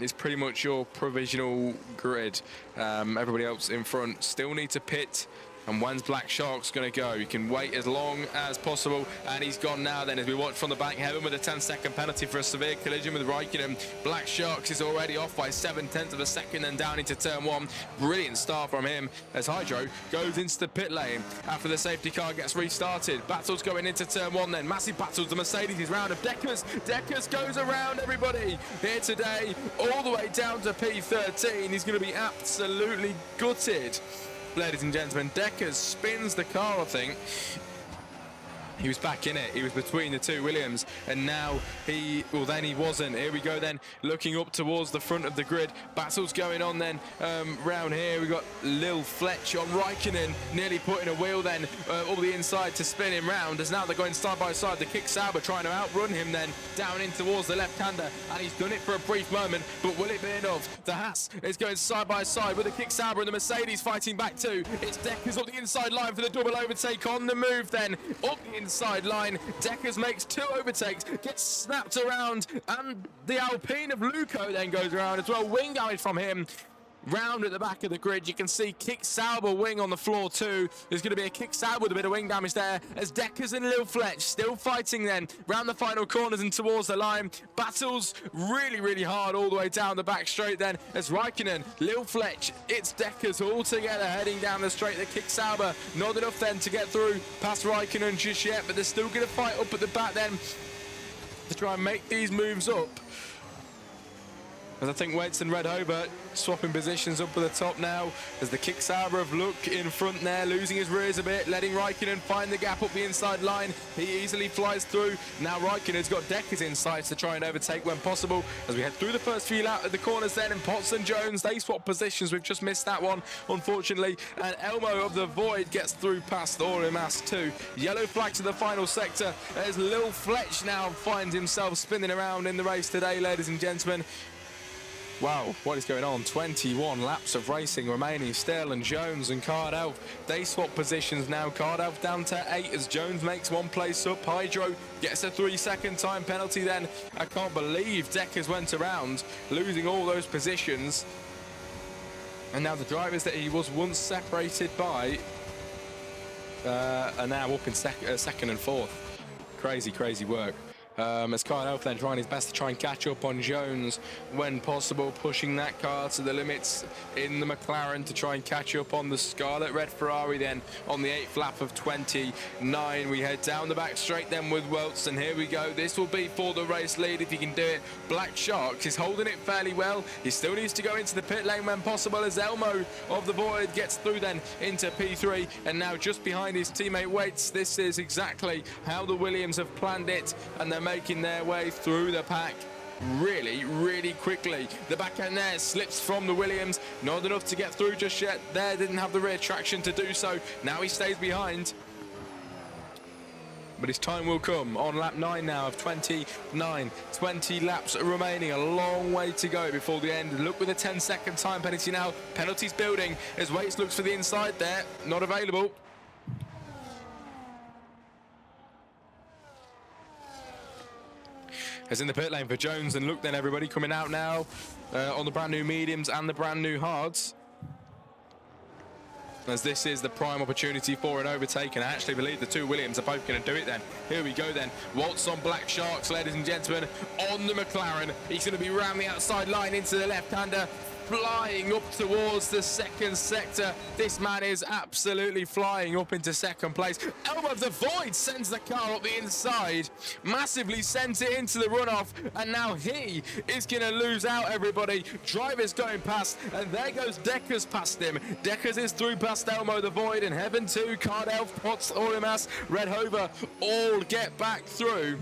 is pretty much your provisional grid. Everybody else in front still need to pit. And when's Black Shark's going to go? You can wait as long as possible. And he's gone now then as we watch from the back. Heaven with a 10-second penalty for a severe collision with Raikkonen. Black Sharks is already off by 7/10 of a second and down into turn 1. Brilliant start from him as Hydro goes into the pit lane after the safety car gets restarted. Battles going into turn 1 then. Massive battles. The Mercedes is round of Deckers. Deckers goes around everybody here today all the way down to P13. He's going to be absolutely gutted. Ladies and gentlemen, Deckers spins the car, I think. He was back in it. He was between the two Williams, and now he wasn't. Here we go then, looking up towards the front of the grid. Battles going on then round here. We got Lil Fletch on Raikkonen, nearly putting a wheel then all the inside to spin him round. As now they're going side by side. The Kick Sauber trying to outrun him then down in towards the left-hander, and he's done it for a brief moment, but will it be enough? The Haas is going side by side with the Kick Sauber and the Mercedes fighting back too. It's Deckers up the inside line for the double overtake on the move then. Up the inside line, Deckers makes 2 overtakes, gets snapped around, and the Alpine of Luco then goes around as well. Wing damage from him. Round at the back of the grid, you can see Kick Sauber wing on the floor too. There's going to be a Kick Sauber with a bit of wing damage there as Deckers and Lil Fletch still fighting then round the final corners and towards the line. Battles really hard all the way down the back straight then as Raikkonen, Lil Fletch, it's Deckers all together heading down the straight. The Kick Sauber not enough then to get through past Raikkonen just yet, but they're still going to fight up at the back then to try and make these moves up. As I think Wentz and Red Hover swapping positions up at the top now as the Kick Sauber of Look in front there, losing his rears a bit, letting Raikkonen find the gap up the inside line. He easily flies through. Now Raikkonen's got Deckers in sights to try and overtake when possible as we head through the first few laps of the corners then, and Potts and Jones, they swap positions. We've just missed that one, unfortunately. And Elmo of the Void gets through past Orimas too. Yellow flag to the final sector as Lil Fletch now finds himself spinning around in the race today, ladies and gentlemen. Wow, what is going on? 21 laps of racing remaining still, and Jones and Cardelf, they swap positions now. Cardelf down to 8 as Jones makes 1 place up. Hydro gets a 3-second time penalty then. I can't believe Deckers went around, losing all those positions. And now the drivers that he was once separated by are now up in second and fourth. Crazy work. As Cardelf then trying his best to try and catch up on Jones when possible, pushing that car to the limits in the McLaren to try and catch up on the Scarlet Red Ferrari then on the 8th lap of 29. We head down the back straight then with Welts, and here we go. This will be for the race lead if he can do it. Black Sharks is holding it fairly well. He still needs to go into the pit lane when possible as Elmo of the Void gets through then into P3, and now just behind his teammate Waits. This is exactly how the Williams have planned it, and they're making their way through the pack. really quickly. The back end there slips from the Williams. Not enough to get through just yet. There didn't have the rear traction to do so. Now he stays behind. But his time will come on lap 9 now of 29. 20 laps remaining. A long way to go before the end. Look with a 10-second time penalty now. Penalties building as Waits looks for the inside there. Not available. As in the pit lane for Jones, and look then everybody coming out now on the brand new mediums and the brand new hards. As this is the prime opportunity for an overtake, and I actually believe the two Williams are both going to do it then. Here we go then. Waltz on Black Sharks, ladies and gentlemen, on the McLaren. He's going to be round the outside line into the left-hander, flying up towards the second sector. This man is absolutely flying up into second place. Elmo of the Void sends the car up the inside, massively sends it into the runoff, and now he is going to lose out, everybody. Drivers going past, and there goes Deckers past him. Deckers is through past Elmo the Void, and Heaven 2, Card Elf, Potts, Orimas, Red Hover all get back through.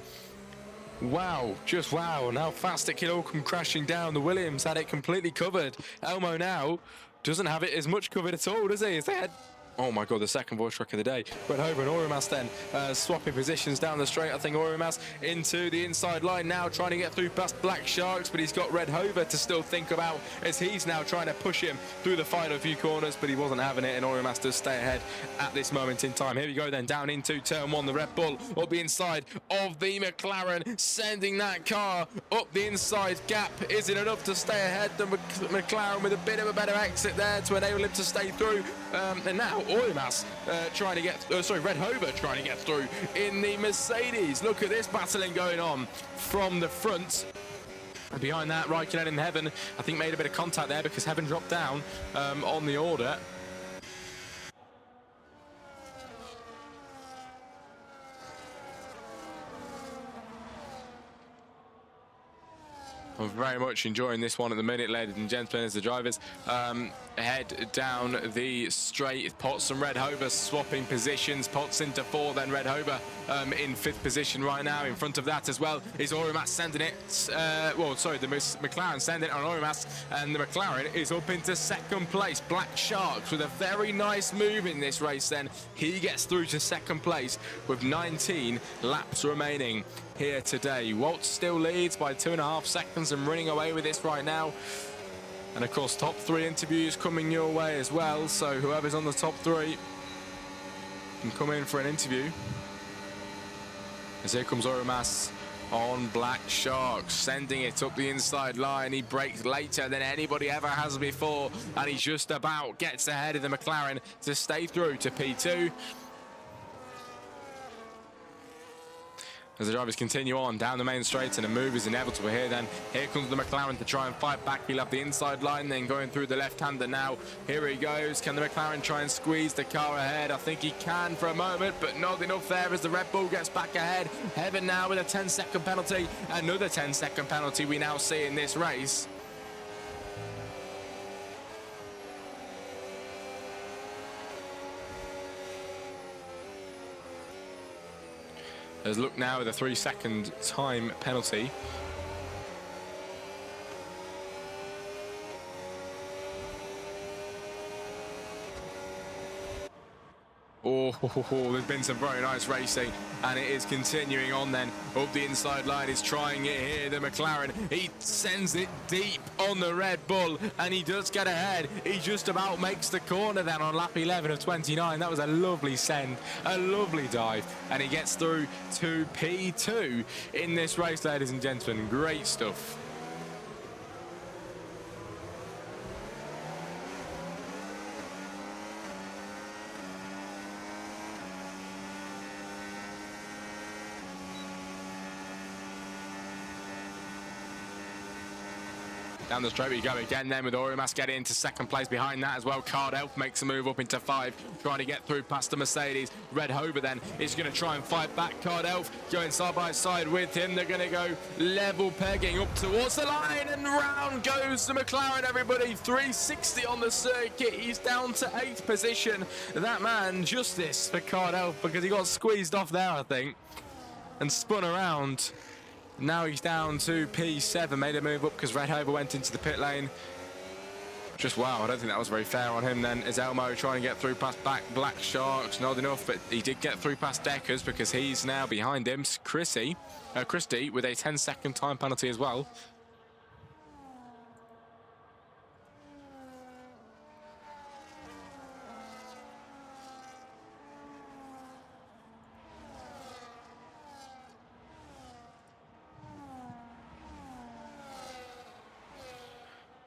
Wow, just wow, and how fast it can all come crashing down. The Williams had it completely covered. Elmo now doesn't have it as much covered at all, does he? As they had, oh my god, the second voice truck of the day. Red Hover and Orimas then swapping positions down the straight. I think Orimas into the inside line now, trying to get through past Black Sharks, but he's got Red Hover to still think about as he's now trying to push him through the final few corners, but he wasn't having it, and Orimas does stay ahead at this moment in time. Here we go then, down into turn 1, the Red Bull up the inside of the McLaren, sending that car up the inside. Gap isn't enough to stay ahead. The McLaren with a bit of a better exit there to enable him to stay through, and now Orimas trying to get, Red Hover trying to get through in the Mercedes. Look at this battling going on from the front. And behind that, Raikkonen and Heaven, I think, made a bit of contact there because Heaven dropped down on the order. I'm very much enjoying this one at the minute, ladies and gentlemen, as the drivers head down the straight. Potts and Red Hover swapping positions. Potts into 4, then Red Hover in 5th position right now. In front of that as well is Orimas sending it. The McLaren sending it on Orimas, and the McLaren is up into 2nd place. Black Sharks with a very nice move in this race then. He gets through to 2nd place with 19 laps remaining here today. Waltz still leads by 2.5 seconds and running away with this right now. And of course, top 3 interviews coming your way as well. So whoever's on the top 3 can come in for an interview. As here comes Orimas on Black Sharks, sending it up the inside line. He brakes later than anybody ever has before, and he just about gets ahead of the McLaren to stay through to P2. As the drivers continue on down the main straight, and a move is inevitable here then. Here comes the McLaren to try and fight back. He'll have the inside line, then going through the left-hander now. Here he goes. Can the McLaren try and squeeze the car ahead? I think he can for a moment, but not enough there as the Red Bull gets back ahead. Heaven now with a 10-second penalty. Another 10-second penalty we now see in this race. As look now with a 3-second time penalty. Oh, there's been some very nice racing, and it is continuing on then. Up the inside line is trying it here, the McLaren. He sends it deep on the Red Bull, and he does get ahead. He just about makes the corner then on lap 11 of 29. That was a lovely send, a lovely dive, and he gets through to P2 in this race, ladies and gentlemen. Great stuff. Down the straight we go again then, with Orimas getting into 2nd place. Behind that as well, Card Elf makes a move up into 5, trying to get through past the Mercedes. Red Hover then is going to try and fight back. Card Elf going side by side with him. They're going to go level pegging up towards the line, and round goes the McLaren, everybody. 360 on the circuit. He's down to 8th position. That man, justice for Card Elf, because he got squeezed off there, I think, and spun around. Now he's down to P7, made a move up because Red Hover went into the pit lane. Just wow, I don't think that was very fair on him then. Is Elmo trying to get through past Black Sharks? Not enough, but he did get through past Deckers because he's now behind him. Christy with a 10-second time penalty as well.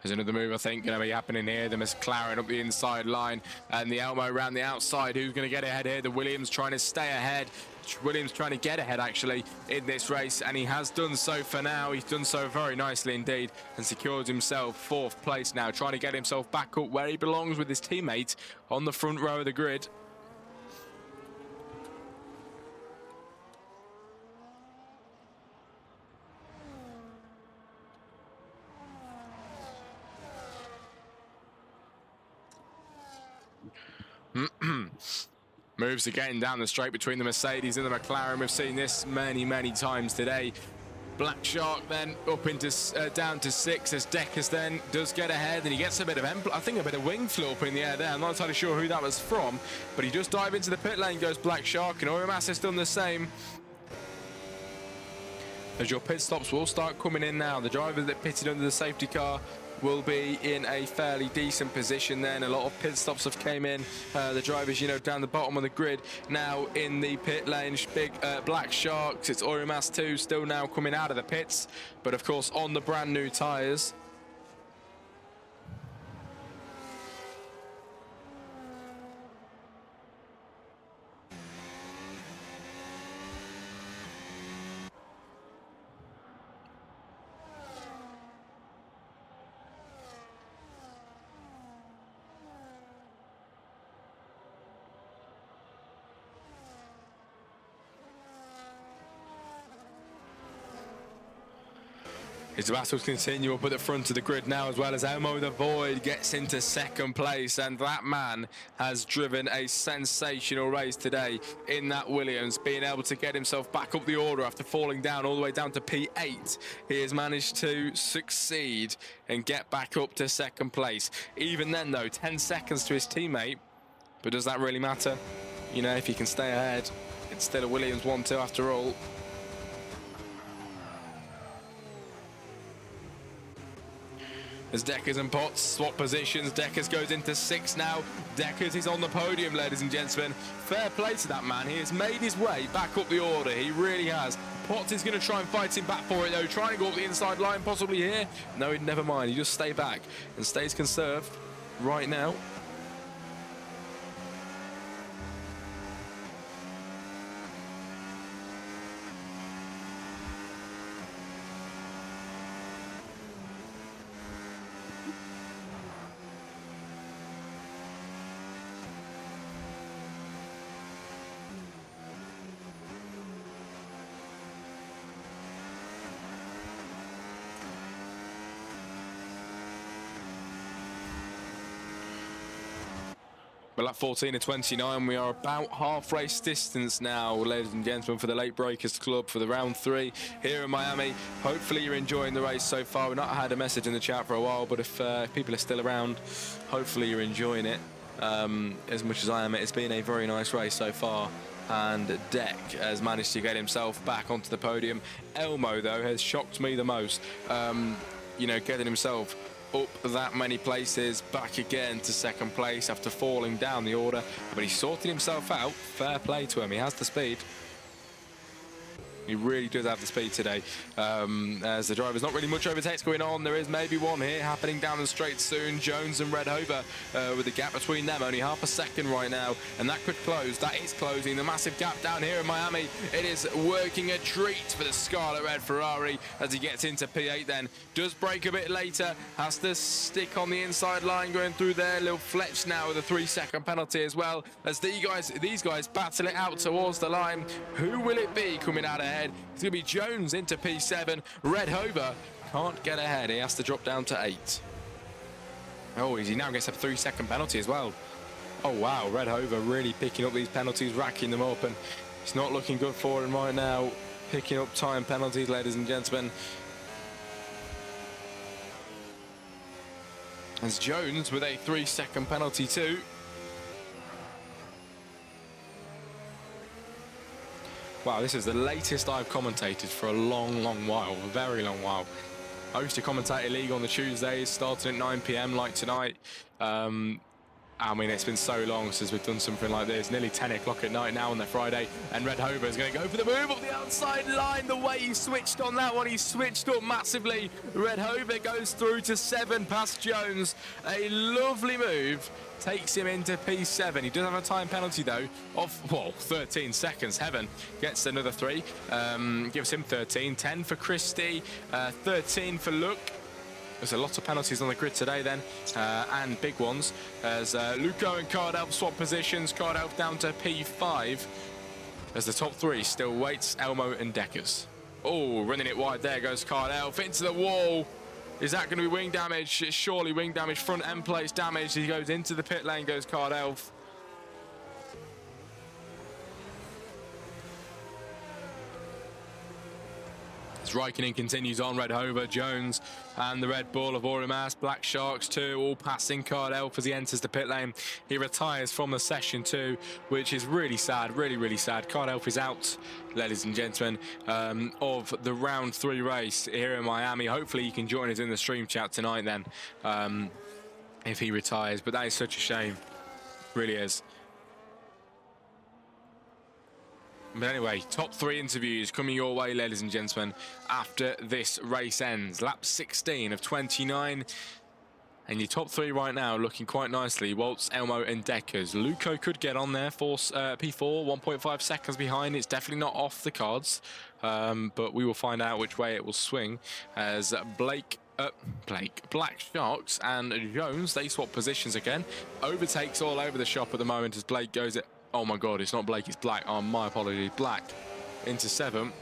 There's another move, I think, going to be happening here. The McLaren up the inside line and the Elmo around the outside. Who's going to get ahead here? The Williams trying to stay ahead. Williams trying to get ahead, actually, in this race, and he has done so for now. He's done so very nicely indeed and secured himself 4th place now, trying to get himself back up where he belongs with his teammate on the front row of the grid. Moves again down the straight between the Mercedes and the McLaren. We've seen this many times today. Black Shark then up into down to 6 as Deckers then does get ahead, and he gets a bit of I think a bit of wing flew up in the air there. I'm not entirely sure who that was from, but he does dive into the pit lane, goes Black Shark, and Orimas has done the same. As your pit stops will start coming in now. The driver that pitted under the safety car will be in a fairly decent position then. A lot of pit stops have came in. The drivers, you know, down the bottom of the grid now in the pit lane. Big Black Sharks, it's Orimas 2 still now coming out of the pits, but of course on the brand new tyres. His battles continue up at the front of the grid now, as well as Elmo the Void gets into 2nd place, and that man has driven a sensational race today in that Williams, being able to get himself back up the order after falling down all the way down to P8. He has managed to succeed and get back up to 2nd place. Even then though, 10 seconds to his teammate, but does that really matter? You know, if he can stay ahead, it's still a Williams 1-2 after all. As Deckers and Potts swap positions, Deckers goes into 6 now. Deckers is on the podium, ladies and gentlemen. Fair play to that man. He has made his way back up the order. He really has. Potts is going to try and fight him back for it, though. Trying to go up the inside line, possibly here. No, he'd never mind. He just stay back and stays conserved right now. Well, at 14 to 29, we are about half race distance now, ladies and gentlemen, for the Late Breakers Club for the round 3 here in Miami. Hopefully you're enjoying the race so far. We've not had a message in the chat for a while, but if people are still around, hopefully you're enjoying it as much as I am. It's been a very nice race so far, and Deck has managed to get himself back onto the podium. Elmo, though, has shocked me the most, you know, getting himself up that many places, back again to 2nd place after falling down the order, but he sorted himself out. Fair play to him. He has the speed. He really does have the speed today. As the driver's not really much overtakes going on. There is maybe one here happening down the straight soon. Jones and Red Hover with the gap between them only half a second right now, and that could close. That is closing. The massive gap down here in Miami. It is working a treat for the Scarlet Red Ferrari as he gets into P8 then. Does break a bit later. Has to stick on the inside line going through there. Little Fletch now with a 3-second penalty as well as these guys battle it out towards the line. Who will it be coming out ahead? It's going to be Jones into P7. Red Hover can't get ahead. He has to drop down to 8. Oh, he now gets a 3-second penalty as well. Oh, wow. Red Hover really picking up these penalties, racking them up, and it's not looking good for him right now. picking up time penalties, ladies and gentlemen. As Jones with a 3-second penalty too. Wow, this is the latest I've commentated for a long, long while, a very long while. I used to commentate a league on the Tuesdays, starting at 9 PM like tonight. I mean, it's been so long since we've done something like this. Nearly 10 o'clock at night now on the Friday. And Red Hover is going to go for the move up the outside line. The way he switched on that one, he switched up massively. Red Hover goes through to 7 past Jones. A lovely move. Takes him into P7. He does have a time penalty, though, of, well, 13 seconds. Heaven gets another 3. Gives him 13. 10 for Christie. 13 for Luke. There's a lot of penalties on the grid today then, and big ones, as Luco and Cardelf swap positions. Cardelf down to P5, as the top 3 still waits Elmo and Deckers. Oh, running it wide there goes Cardelf into the wall. Is that going to be wing damage? It's surely wing damage. Front end plates damage. He goes into the pit lane, goes Cardelf. Raikkonen continues on. Red Hover, Jones and the Red Bull of Aurimas, Black Sharks too, all passing Cardelf as he enters the pit lane. He retires from the session too, which is really sad, really, really sad. Cardelf is out, ladies and gentlemen, of the round 3 race here in Miami. Hopefully he can join us in the stream chat tonight then, if he retires, but that is such a shame, really is. But anyway, top 3 interviews coming your way, ladies and gentlemen, after this race ends. Lap 16 of 29. And your top 3 right now looking quite nicely. Waltz, Elmo and Deckers. Luco could get on there for P4, 1.5 seconds behind. It's definitely not off the cards. But we will find out which way it will swing. As Black Sharks and Jones, they swap positions again. Overtakes all over the shop at the moment as Blake goes at... Oh my God, it's not Blake, it's Black. Oh, my apologies. Black into 7.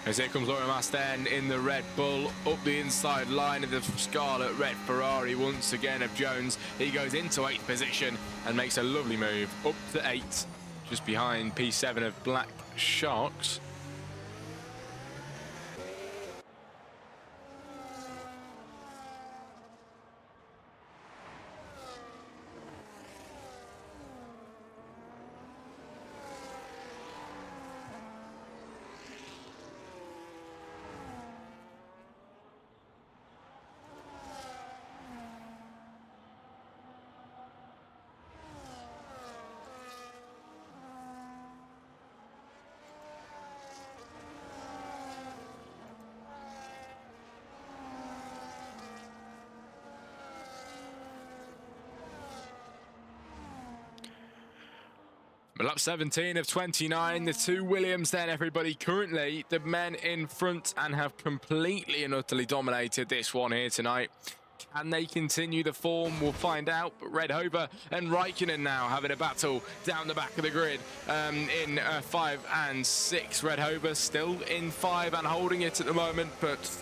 As here comes Aurimas then in the Red Bull, up the inside line of the Scarlet Red Ferrari once again of Jones. He goes into 8th position and makes a lovely move up to 8, just behind P7 of Black Sharks. Lap 17 of 29, the 2 Williams then, everybody. Currently, the men in front and have completely and utterly dominated this one here tonight. Can they continue the form? We'll find out. But Red Hover and Raikkonen now having a battle down the back of the grid in 5 and 6. Red Hover still in 5 and holding it at the moment, but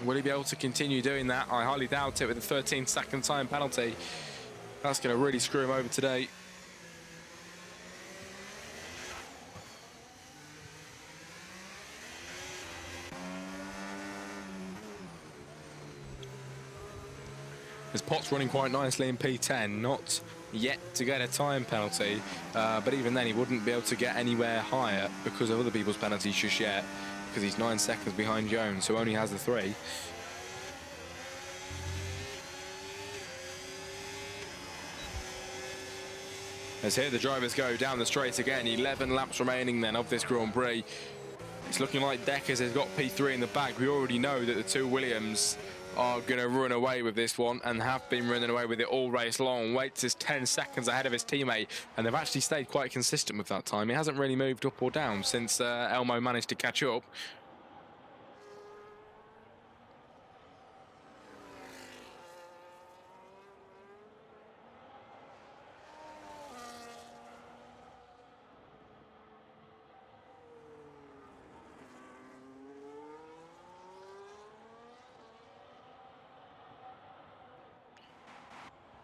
will he be able to continue doing that? I highly doubt it with a 13-second time penalty. That's going to really screw him over today. As Potts running quite nicely in P10, not yet to get a time penalty, but even then he wouldn't be able to get anywhere higher because of other people's penalties just yet, because he's 9 seconds behind Jones, who only has the 3. As here the drivers go down the straight again, 11 laps remaining then of this Grand Prix. It's looking like Deckers has got P3 in the bag. We already know that the 2 Williams are going to run away with this one and have been running away with it all race long. Waits is 10 seconds ahead of his teammate, and they've actually stayed quite consistent with that time. He hasn't really moved up or down since Elmo managed to catch up.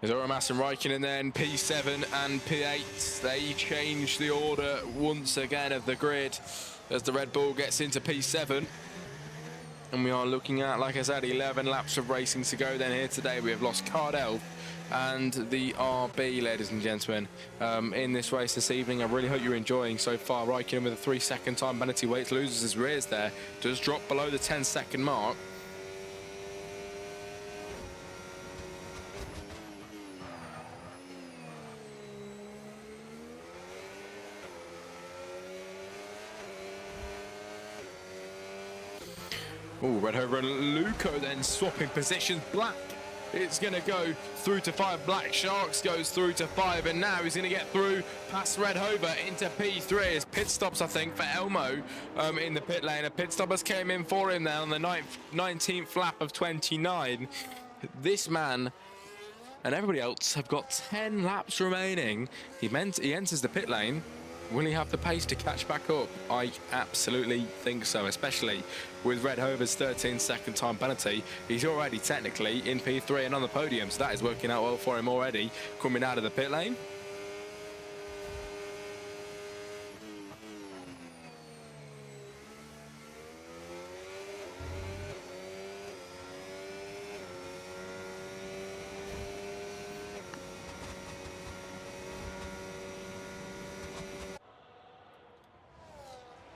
Zora Mass and Raikkonen then, P7 and P8. They change the order once again of the grid as the Red Bull gets into P7. And we are looking at, like I said, 11 laps of racing to go. Then here today we have lost Cardell and the RB, ladies and gentlemen, in this race this evening. I really hope you're enjoying so far. Raikkonen with a 3-second time penalty, Waits loses his rears there, does drop below the 10-second mark. Oh, Red Hover and Luco then swapping positions. Black, it's going to go through to 5. Black Sharks goes through to 5, and now he's going to get through past Red Hover into P3. It's pit stops, I think, for Elmo in the pit lane. A pit stoppers came in for him there on the 19th lap of 29. This man and everybody else have got 10 laps remaining. He enters the pit lane. Will he have the pace to catch back up? I absolutely think so, especially with Red Hover's 13-second time penalty. He's already technically in P3 and on the podium, so that is working out well for him already, coming out of the pit lane.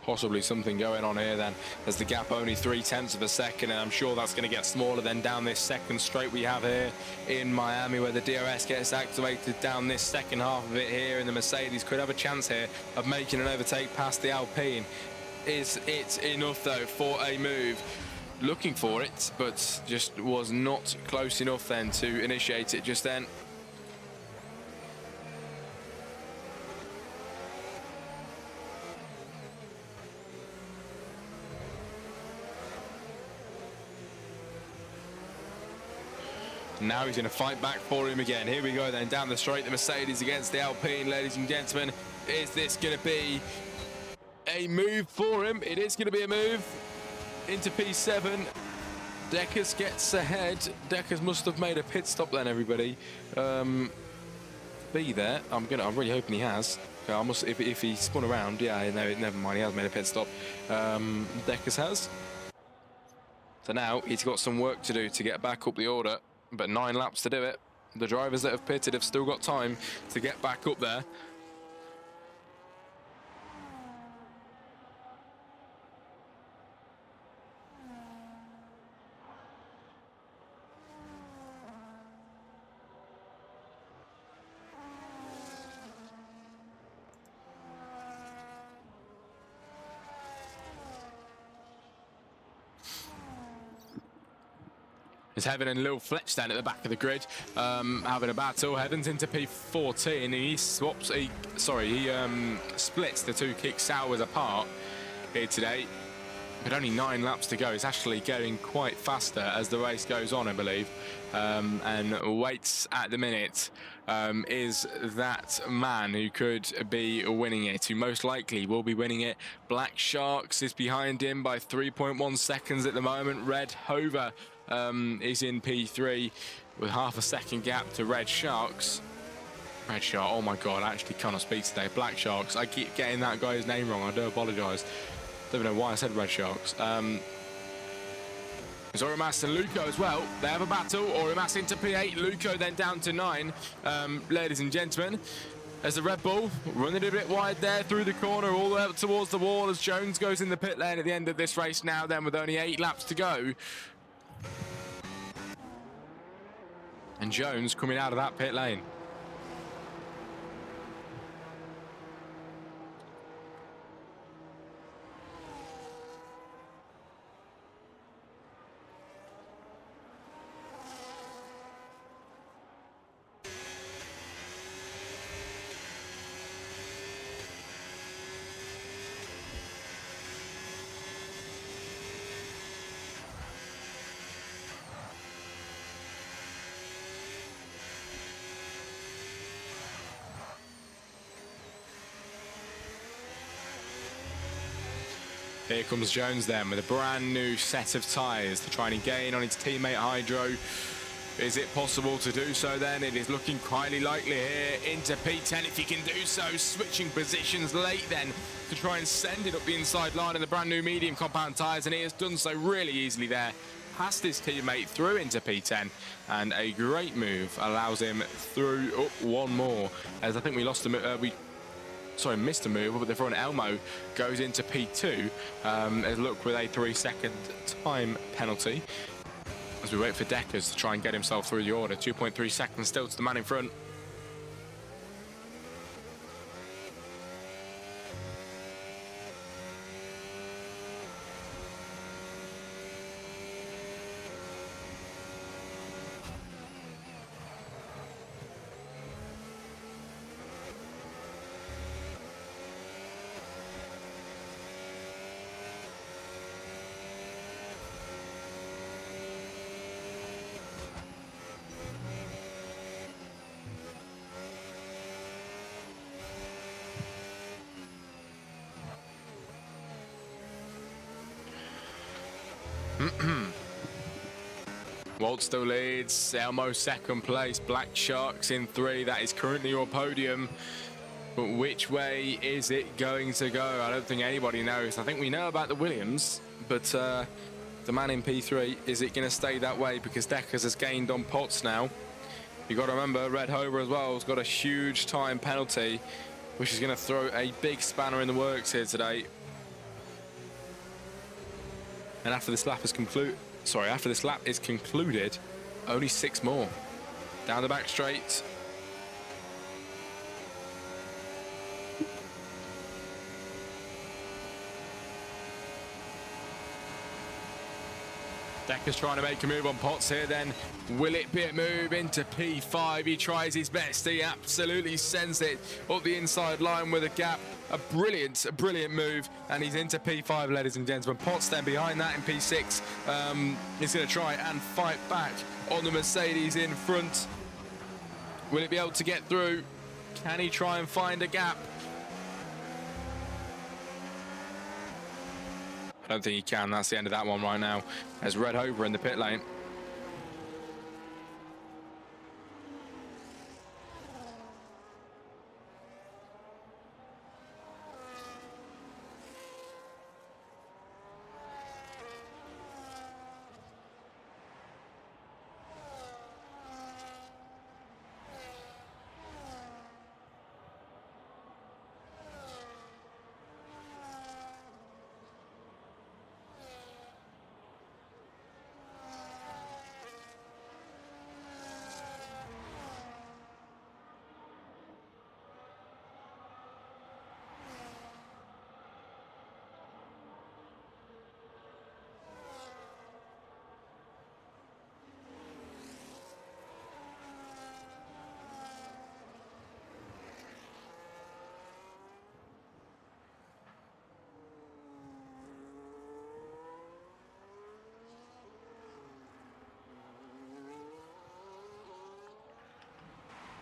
Possibly something going on here then, as the gap only 0.3 of a second, and I'm sure that's going to get smaller then down this second straight we have here in Miami, where the DRS gets activated down this second half of it here, and the Mercedes could have a chance here of making an overtake past the Alpine. Is it enough though for a move? Looking for it, but just was not close enough then to initiate it just then. Now he's going to fight back for him again. Here we go then, down the straight, the Mercedes against the Alpine, ladies and gentlemen. Is this going to be a move for him? It is going to be a move into P7. Deckers gets ahead. Deckers must have made a pit stop then, everybody. Be there. I'm really hoping he has. I must, if he spun around, yeah, no, never mind. He has made a pit stop. Deckers has. So now he's got some work to do to get back up the order. But 9 laps to do it. The drivers that have pitted have still got time to get back up there. It's Heaven and Lil Fletch down at the back of the grid, having a battle. Heaven's into P14, and he splits the two kick sours apart here today. But only 9 laps to go. It's actually going quite faster as the race goes on, I believe. And Waits at the minute is that man who could be winning it, who most likely will be winning it. Black Sharks is behind him by 3.1 seconds at the moment. Red Hover is in P3 with half a second gap to Red Sharks. Red Shark, oh my god, I actually cannot speak today. Black Sharks, I keep getting that guy's name wrong, I do apologise. Don't even know why I said Red Sharks. Zora Mass and Luco as well. They have a battle. Zora Mass into P8. Luco then down to 9. Ladies and gentlemen, as the Red Bull running a bit wide there through the corner, all the way up towards the wall as Jones goes in the pit lane at the end of this race now then with only 8 laps to go. And Jones coming out of that pit lane. Here comes Jones then with a brand new set of tyres to try and gain on his teammate Hydro. Is it possible to do so then? It is looking highly likely here into P10 if he can do so. Switching positions late then to try and send it up the inside line in the brand new medium compound tyres, and he has done so really easily there. Past his teammate through into P10, and a great move allows him through one more. As I think we lost missed a move, but the front Elmo goes into P2 as Look with a 3-second time penalty. As we wait for Deckers to try and get himself through the order. 2.3 seconds still to the man in front. Walt still leads, Elmo second place, Black Sharks in 3. That is currently your podium. But which way is it going to go? I don't think anybody knows. I think we know about the Williams, but the man in P3, is it going to stay that way? Because Deckers has gained on Potts now. You've got to remember, Red Hover as well has got a huge time penalty, which is going to throw a big spanner in the works here today. And after this lap is concluded, only 6 more. Down the back straight. Deckers trying to make a move on Potts here then. Will it be a move into P5? He tries his best. He absolutely sends it up the inside line with a gap. A brilliant move, and he's into P5, ladies and gentlemen. Potts then behind that in P6. He's going to try and fight back on the Mercedes in front. Will it be able to get through? Can he try and find a gap? I don't think he can. That's the end of that one right now. There's Red Hover in the pit lane.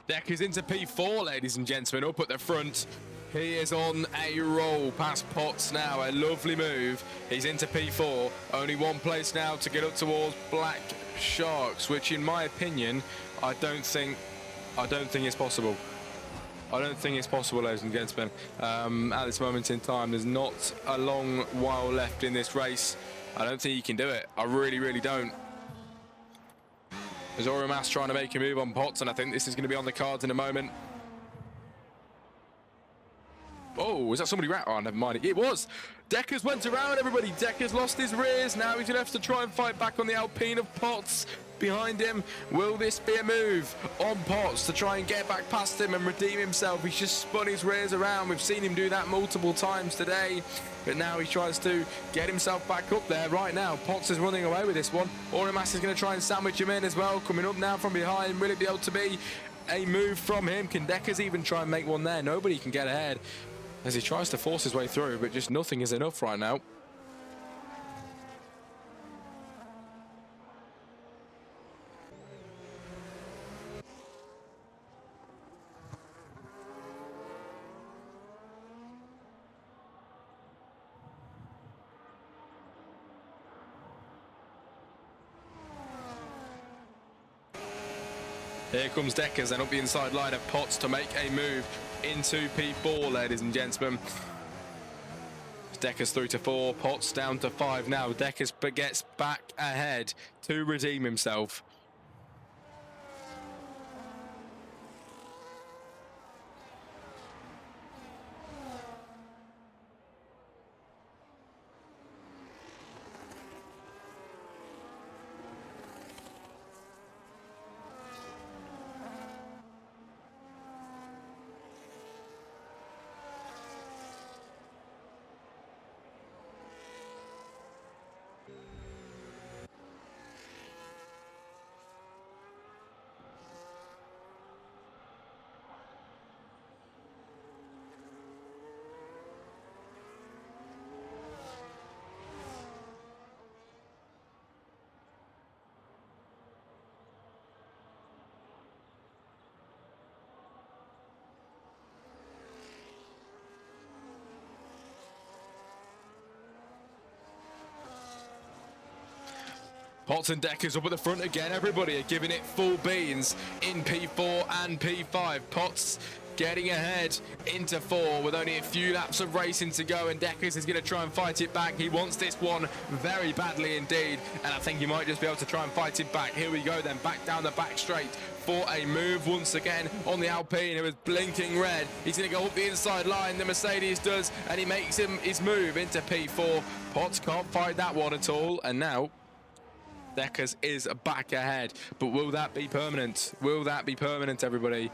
Deckers into P4, ladies and gentlemen, up at the front. He is on a roll past Potts now. A lovely move. He's into P4. Only one place now to get up towards Black Sharks, which, in my opinion, I don't think it's possible. I don't think it's possible, ladies and gentlemen. At this moment in time, there's not a long while left in this race. I don't think he can do it. I really don't. There's Orimas trying to make a move on Potts, and I think this is going to be on the cards in a moment. Oh, was that somebody? Oh, never mind. It was. Deckers went around everybody. Deckers lost his rears. Now he's going to have to try and fight back on the Alpine of Potts behind him. Will this be a move on Potts to try and get back past him and redeem himself? He's just spun his rears around. We've seen him do that multiple times today, but now he tries to get himself back up there. Right now, Potts is running away with this one. Orimas is going to try and sandwich him in as well. Coming up now from behind. Will it be able to be a move from him? Can Deckers even try and make one there? Nobody can get ahead as he tries to force his way through, but just nothing is enough right now. Here comes Deckers and up the inside line of Potts to make a move into P4, ladies and gentlemen. Deckers through to 4, Potts down to 5 now. Deckers gets back ahead to redeem himself. Potts and Deckers up at the front again. Everybody are giving it full beans in P4 and P5. Potts getting ahead into 4 with only a few laps of racing to go, and Deckers is going to try and fight it back. He wants this one very badly indeed, and I think he might just be able to try and fight it back. Here we go then, back down the back straight for a move once again on the Alpine. It was blinking red. He's going to go up the inside line, the Mercedes does, and he makes him his move into P4. Potts can't fight that one at all, and now Deckers is back ahead, but will that be permanent? Will that be permanent, everybody?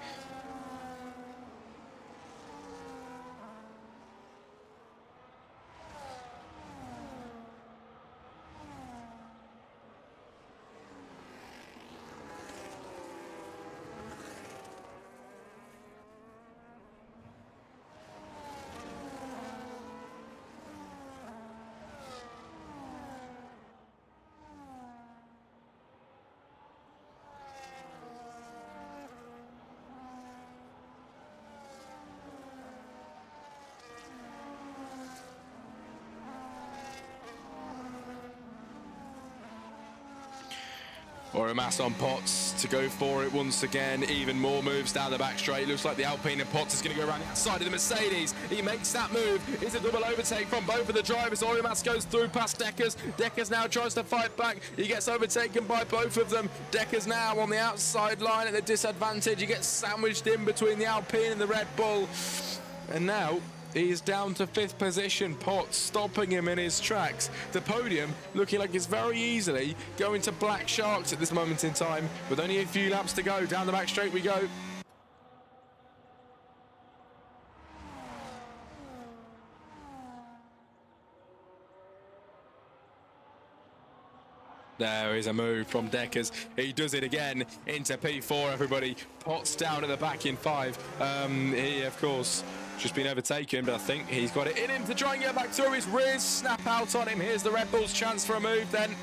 Oremas on Potts to go for it once again. Even more moves down the back straight. Looks like the Alpine and Potts is going to go around the outside of the Mercedes. He makes that move. It's a double overtake from both of the drivers. Oremas goes through past Deckers. Deckers now tries to fight back. He gets overtaken by both of them. Deckers now on the outside line at the disadvantage. He gets sandwiched in between the Alpine and the Red Bull. And now he's down to 5th position. Potts stopping him in his tracks. The podium looking like it's very easily going to Black Sharks at this moment in time, with only a few laps to go. Down the back straight we go. There is a move from Deckers. He does it again into P4, everybody. Potts down at the back in 5. He, of course, just been overtaken, but I think he's got it in him to try and get back through. His rears snap out on him. Here's the Red Bull's chance for a move then.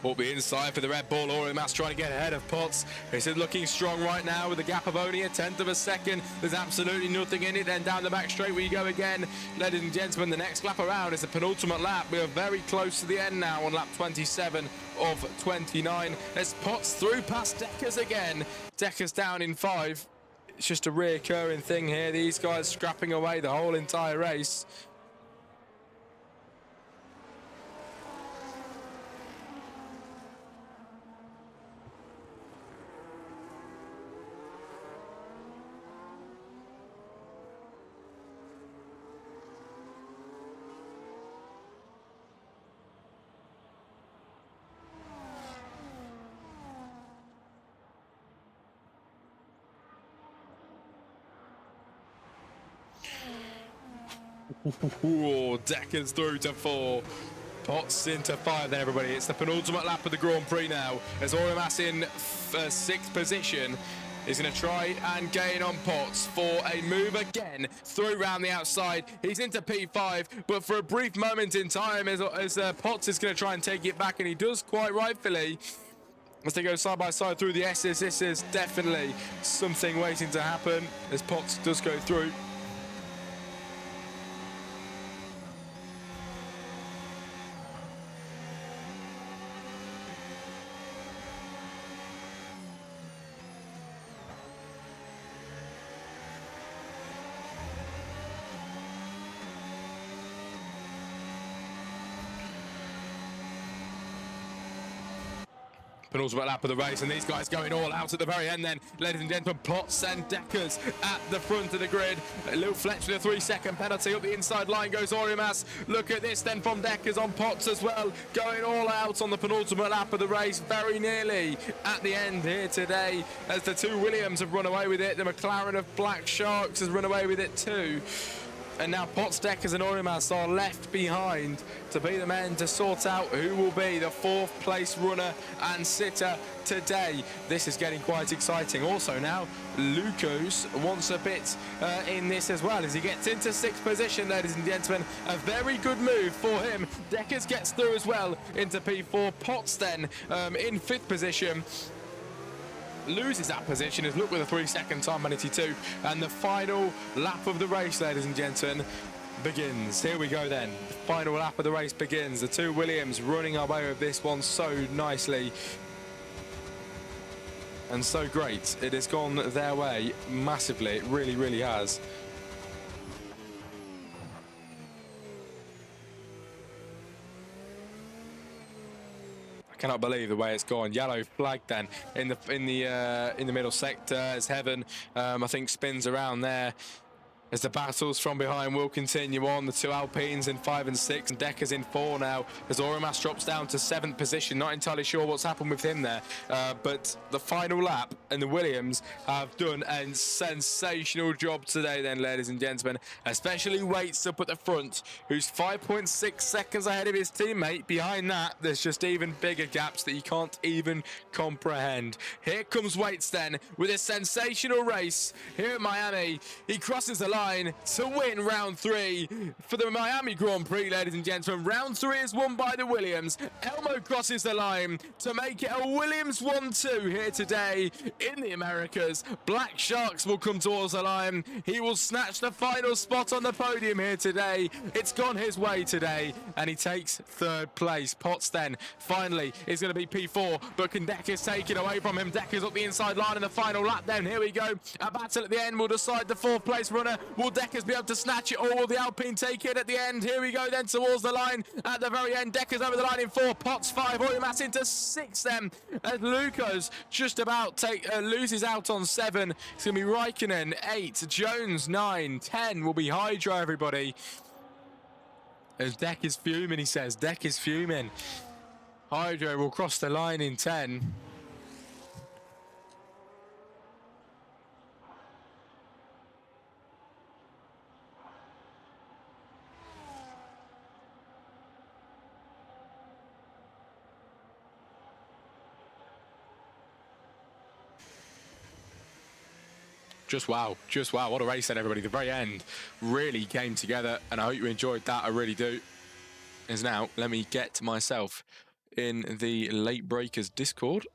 Up the inside for the Red Bull. Oremas trying to get ahead of Potts. This is looking strong right now with a gap of only a 1/10 of a second. There's absolutely nothing in it. Then down the back straight we go again. Ladies and gentlemen, the next lap around is the penultimate lap. We are very close to the end now on lap 27 of 29. As Potts through past Deckers again. Deckers down in 5. It's just a reoccurring thing here. These guys scrapping away the whole entire race. Ooh, Deckers through to 4. Potts into 5 then, everybody. It's the penultimate lap of the Grand Prix now. As Oremas in 6th position. is going to try and gain on Potts for a move again through round the outside. He's into P5, but for a brief moment in time as Potts is going to try and take it back, and he does quite rightfully. As they go side by side through the S's, this is definitely something waiting to happen as Potts does go through. Penultimate lap of the race, and these guys going all out at the very end then. Ladies and gentlemen, Potts and Deckers at the front of the grid. A little Fletch with a 3-second penalty. Up the inside line goes Orimas. Look at this then from Deckers on Potts as well. Going all out on the penultimate lap of the race. Very nearly at the end here today as the two Williams have run away with it. The McLaren of Black Sharks has run away with it too. And now Potts, Deckers and Orimas are left behind to be the men to sort out who will be the fourth place runner and sitter today. This is getting quite exciting. Also now, Lucas wants a bit in this as well as he gets into sixth position, ladies and gentlemen. A very good move for him. Deckers gets through as well into P4. Potts then in fifth position. Loses that position as look with a 3-second time penalty too, and the final lap of the race, ladies and gentlemen, begins. Here we go then. The final lap of the race begins. The two Williams running away with this one so nicely and so great. It has gone their way massively. It really, really has. Cannot believe the way it's gone. Yellow flag then in the middle sector as Heaven I think spins around there as the battles from behind will continue on. The two Alpines in 5 and 6 and Deckers in 4 now as Orimas drops down to 7th position. Not entirely sure what's happened with him there, but the final lap and the Williams have done a sensational job today then, ladies and gentlemen, especially Waits up at the front, who's 5.6 seconds ahead of his teammate. Behind that there's just even bigger gaps that you can't even comprehend. Here comes Waits then with a sensational race here at Miami. He crosses the line to win round 3 for the Miami Grand Prix, ladies and gentlemen. Round 3 is won by the Williams. Elmo crosses the line to make it a Williams 1-2 here today in the Americas. Black Sharks will come towards the line. He will snatch the final spot on the podium here today. It's gone his way today and he takes 3rd place. Potts then finally is going to be P4, but can Deckers take it away from him? Deckers up the inside line in the final lap then. Here we go. A battle at the end will decide the 4th place runner. Will Deckers be able to snatch it, or will the Alpine take it at the end? Here we go then towards the line at the very end. Deckers over the line in 4, Potts 5, Orimas into 6 then as Lucas just about loses out on 7. It's going to be Raikkonen 8, Jones 9, 10 will be Hydro, everybody. As Deck is fuming, he says. Deck is fuming. Hydro will cross the line in 10. Just wow, what a race then, everybody. The very end really came together and I hope you enjoyed that. I really do. Is now, let me get myself in the Late Breakers Discord.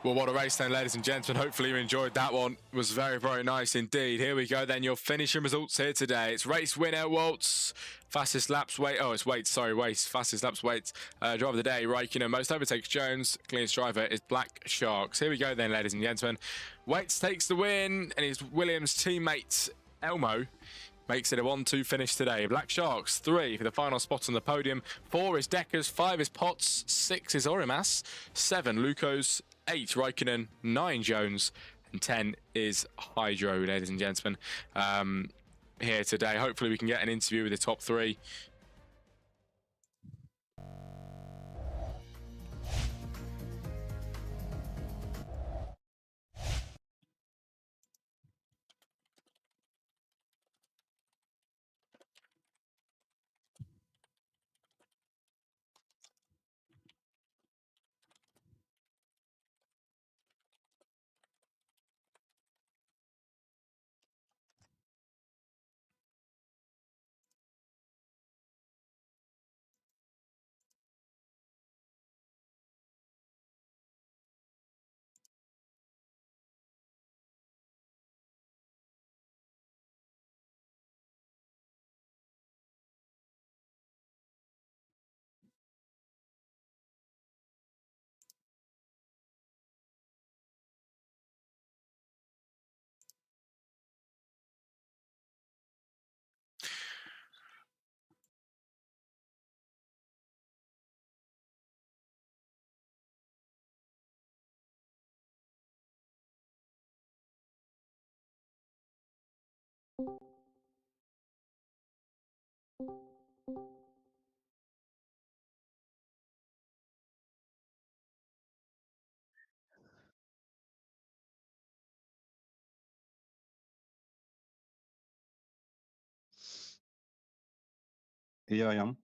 Well, what a race then, ladies and gentlemen. Hopefully you enjoyed that one. It was very, very nice indeed. Here we go then, your finishing results here today. It's race winner, Waltz. Fastest laps, weight. Oh, it's weight. Sorry, weight. Fastest laps, weight. Driver of the day, Raikkonen. Most overtakes, Jones. Cleanest driver is Black Sharks. Here we go then, ladies and gentlemen. Waits takes the win, and his Williams teammate, Elmo, makes it a 1-2 finish today. Black Sharks, 3 for the final spot on the podium. 4 is Deckers, 5 is Potts, 6 is Orimas, 7 Lucas, 8 Raikkonen, 9 Jones, and 10 is Hydro, ladies and gentlemen. Here today, hopefully we can get an interview with the top 3. Here I am.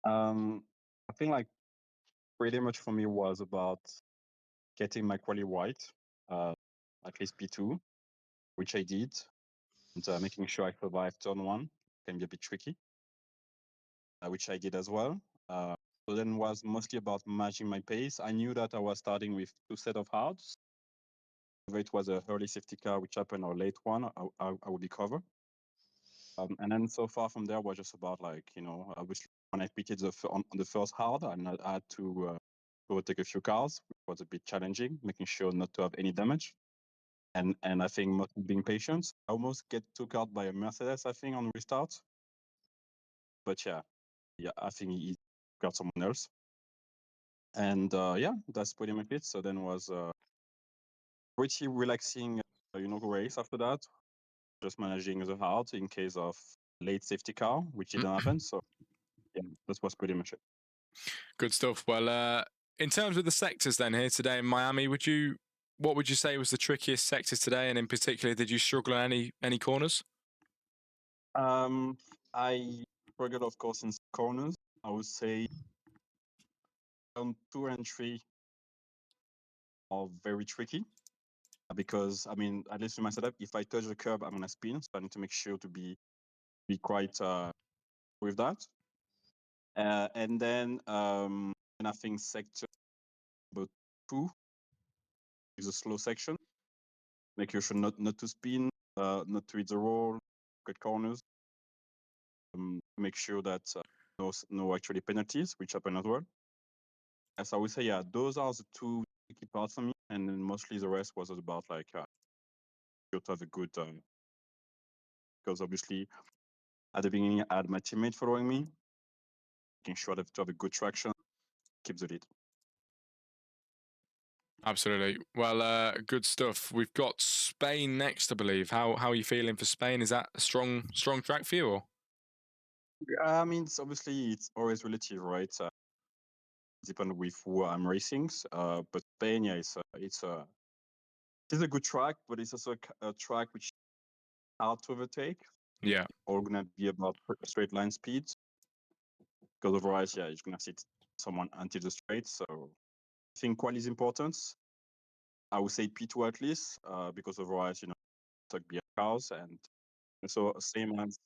I think like pretty much for me was about getting my quali right, uh, at least P2, which I did, and making sure I survived turn 1 can be a bit tricky, which I did as well. So then was mostly about matching my pace. I knew that I was starting with 2 set of hards. Whether it was a early safety car, which happened, or late one, I would be covered. And then so far from there was just about like, obviously when I pitted on the first hard, I had to overtake a few cars, which was a bit challenging, making sure not to have any damage. And I think mostly being patient. I almost get took out by a Mercedes, I think, on restart. But yeah, I think he got someone else. And yeah, that's pretty much it. So then was pretty relaxing, race after that. Just managing the hard in case of late safety car, which didn't happen. So yeah, that was pretty much it. Good stuff. Well, in terms of the sectors then here today in Miami, what would you say was the trickiest sectors today? And in particular, did you struggle on any corners? I struggled, of course, in corners. I would say 2 and 3 are very tricky because, I mean, at least in my setup, if I touch the curb, I'm gonna spin. So I need to make sure to be quite with that. And then I think sector about 2 is a slow section. Make sure not to spin, not to hit the roll, cut corners. Make sure that no actually penalties, which happen as well. As I would say, yeah, those are the 2 key parts for me, and then mostly the rest was about like to have a good because obviously at the beginning I had my teammate following me, making sure to have a good traction, keep the lead. Absolutely. Well, good stuff. We've got Spain next, I believe. How are you feeling for Spain? Is that a strong track for you? Or? I mean, it's always relative, right? Depend with who I'm racing. But Spain, yeah, it's a good track, but it's also a track which is hard to overtake. Yeah. All gonna be about straight line speeds, because otherwise, yeah, you're gonna sit someone until the straight. So I think quali is important. I would say P2 at least, because otherwise, stuck behind cars, and so same as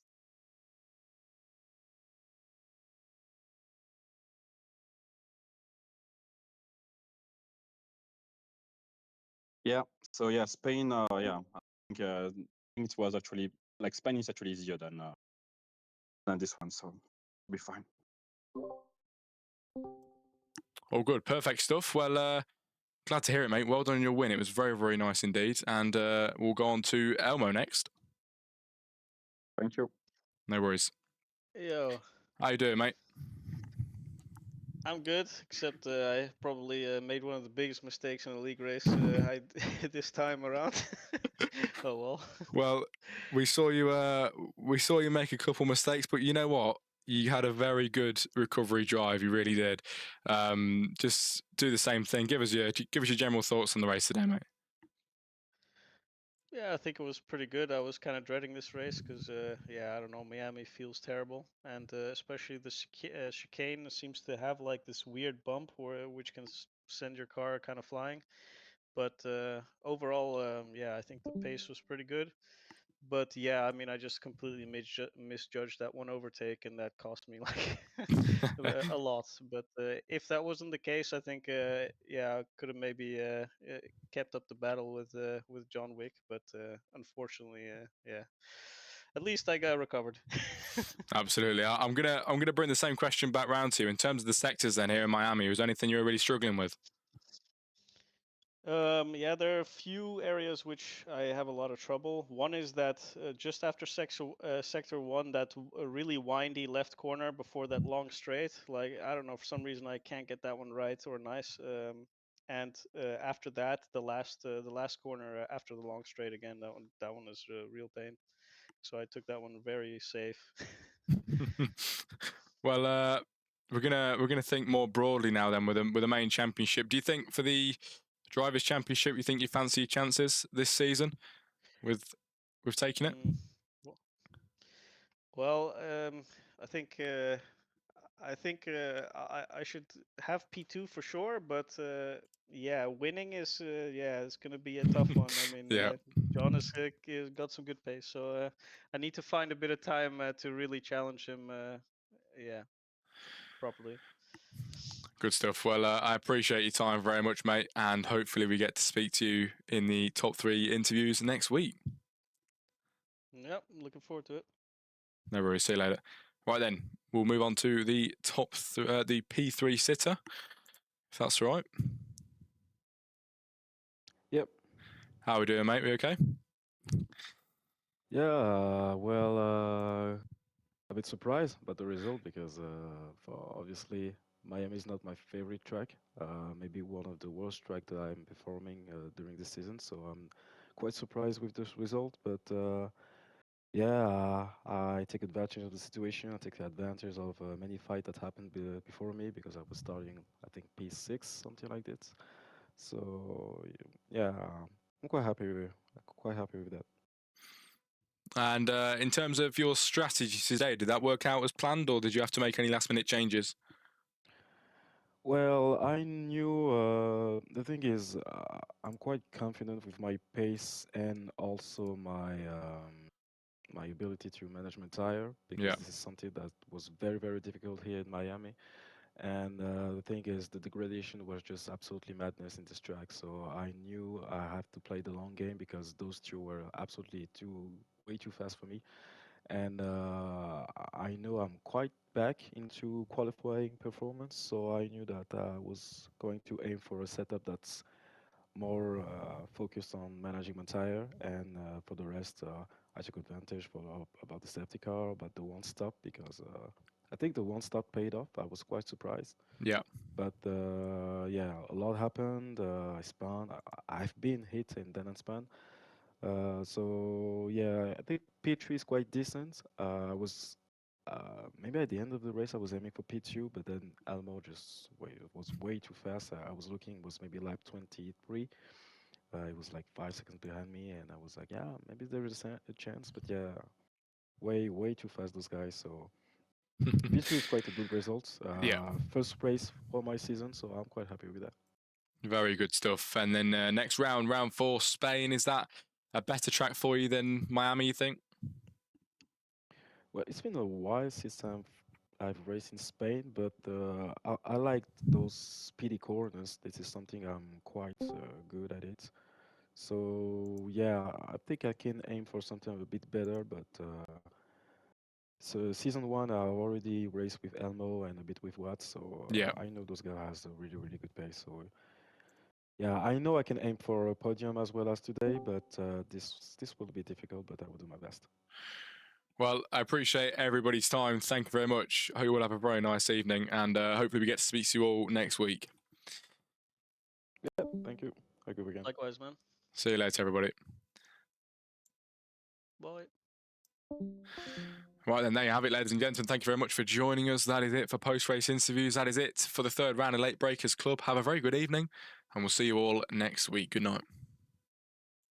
yeah. So yeah, Spain. Yeah, I think it was actually like Spain is actually easier than this one, so we'll be fine. All good, perfect stuff. Well, glad to hear it, mate. Well done on your win. It was very, very nice indeed. And we'll go on to Elmo next. Thank you. No worries. Yo, How you doing, mate? I'm good, except I probably made one of the biggest mistakes in the league race this time around. Oh well. Well, we saw you. We saw you make a couple mistakes, but you know what? You had a very good recovery drive. You really did. Just do the same thing. Give us your general thoughts on the race today, mate. Yeah, I think it was pretty good. I was kind of dreading this race because, yeah, I don't know, Miami feels terrible, and especially the chicane seems to have like this weird bump which can send your car kind of flying. But overall, yeah, I think the pace was pretty good. But yeah, I mean, I just completely misjudged that one overtake, and that cost me like a lot. But if that wasn't the case, I think yeah, I could have maybe kept up the battle with John Wick. But unfortunately, yeah, at least I got recovered. Absolutely. I'm gonna bring the same question back round to you in terms of the sectors. Then here in Miami, was there anything you were really struggling with? Yeah, there are a few areas which I have a lot of trouble. One is that just after sector one, that really windy left corner before that long straight. Like I don't know, for some reason I can't get that one right or nice. And after that, the last corner after the long straight again, that one is a real pain. So I took that one very safe. Well, we're gonna think more broadly now. Then with the main championship, do you think for the drivers' championship, you think you fancy your chances this season with taking it? w- Well, I think I should have P2 for sure, but yeah, winning is yeah, it's gonna be a tough one. I mean, Yeah. John has got some good pace, so I need to find a bit of time to really challenge him. Yeah, properly. Good stuff. Well, I appreciate your time very much, mate, and hopefully we get to speak to you in the top 3 interviews next week. Yep, looking forward to it. No worries. See you later. Right then, we'll move on to the the P3 sitter, if that's all right. Yep. How are we doing, mate? We okay? Yeah, well, a bit surprised about the result because, for obviously, Miami is not my favorite track. Maybe one of the worst track that I'm performing during this season. So I'm quite surprised with this result. But yeah, I take advantage of the situation. I take advantage of many fights that happened before me because I was starting, I think, P6, something like that. So yeah, I'm quite happy with that. And in terms of your strategy today, did that work out as planned, or did you have to make any last-minute changes? Well, I knew the thing is, I'm quite confident with my pace and also my ability to manage my tire because Yeah. this is something that was very, very difficult here in Miami. And the thing is, the degradation was just absolutely madness in this track. So I knew I had to play the long game because those two were absolutely way too fast for me. And I know I'm quite back into qualifying performance, so I knew that I was going to aim for a setup that's more focused on managing my tire, and for the rest, I took advantage about the safety car, about the one stop, because I think the one stop paid off. I was quite surprised. Yeah. But yeah, a lot happened. I spun. I've been hit and then unspun. So yeah, I think P3 is quite decent. I was maybe at the end of the race I was aiming for P2, but then Elmo just was way too fast. I was looking, was maybe lap 23. It was like 5 seconds behind me, and I was like, yeah, maybe there is a chance, but yeah, way too fast those guys. So P3 is quite a good result. Yeah. First race for my season, so I'm quite happy with that. Very good stuff. And then next round, round 4, Spain. Is that a better track for you than Miami, you think? Well, it's been a while since I've raced in Spain, but I like those speedy corners. This is something I'm quite good at it. So yeah, I think I can aim for something a bit better. But so season one, I already raced with Elmo and a bit with Watts, so Yeah. I know those guys has a really really good pace. So yeah, I know I can aim for a podium as well as today, but this will be difficult. But I will do my best. Well, I appreciate everybody's time. Thank you very much. I hope you all have a very nice evening, and hopefully we get to speak to you all next week. Yeah, thank you. Have a good weekend. Likewise, man. See you later, everybody. Bye. Right then, there you have it, ladies and gentlemen. Thank you very much for joining us. That is it for post-race interviews. That is it for the third round of Late Breakers Club. Have a very good evening, and we'll see you all next week. Good night.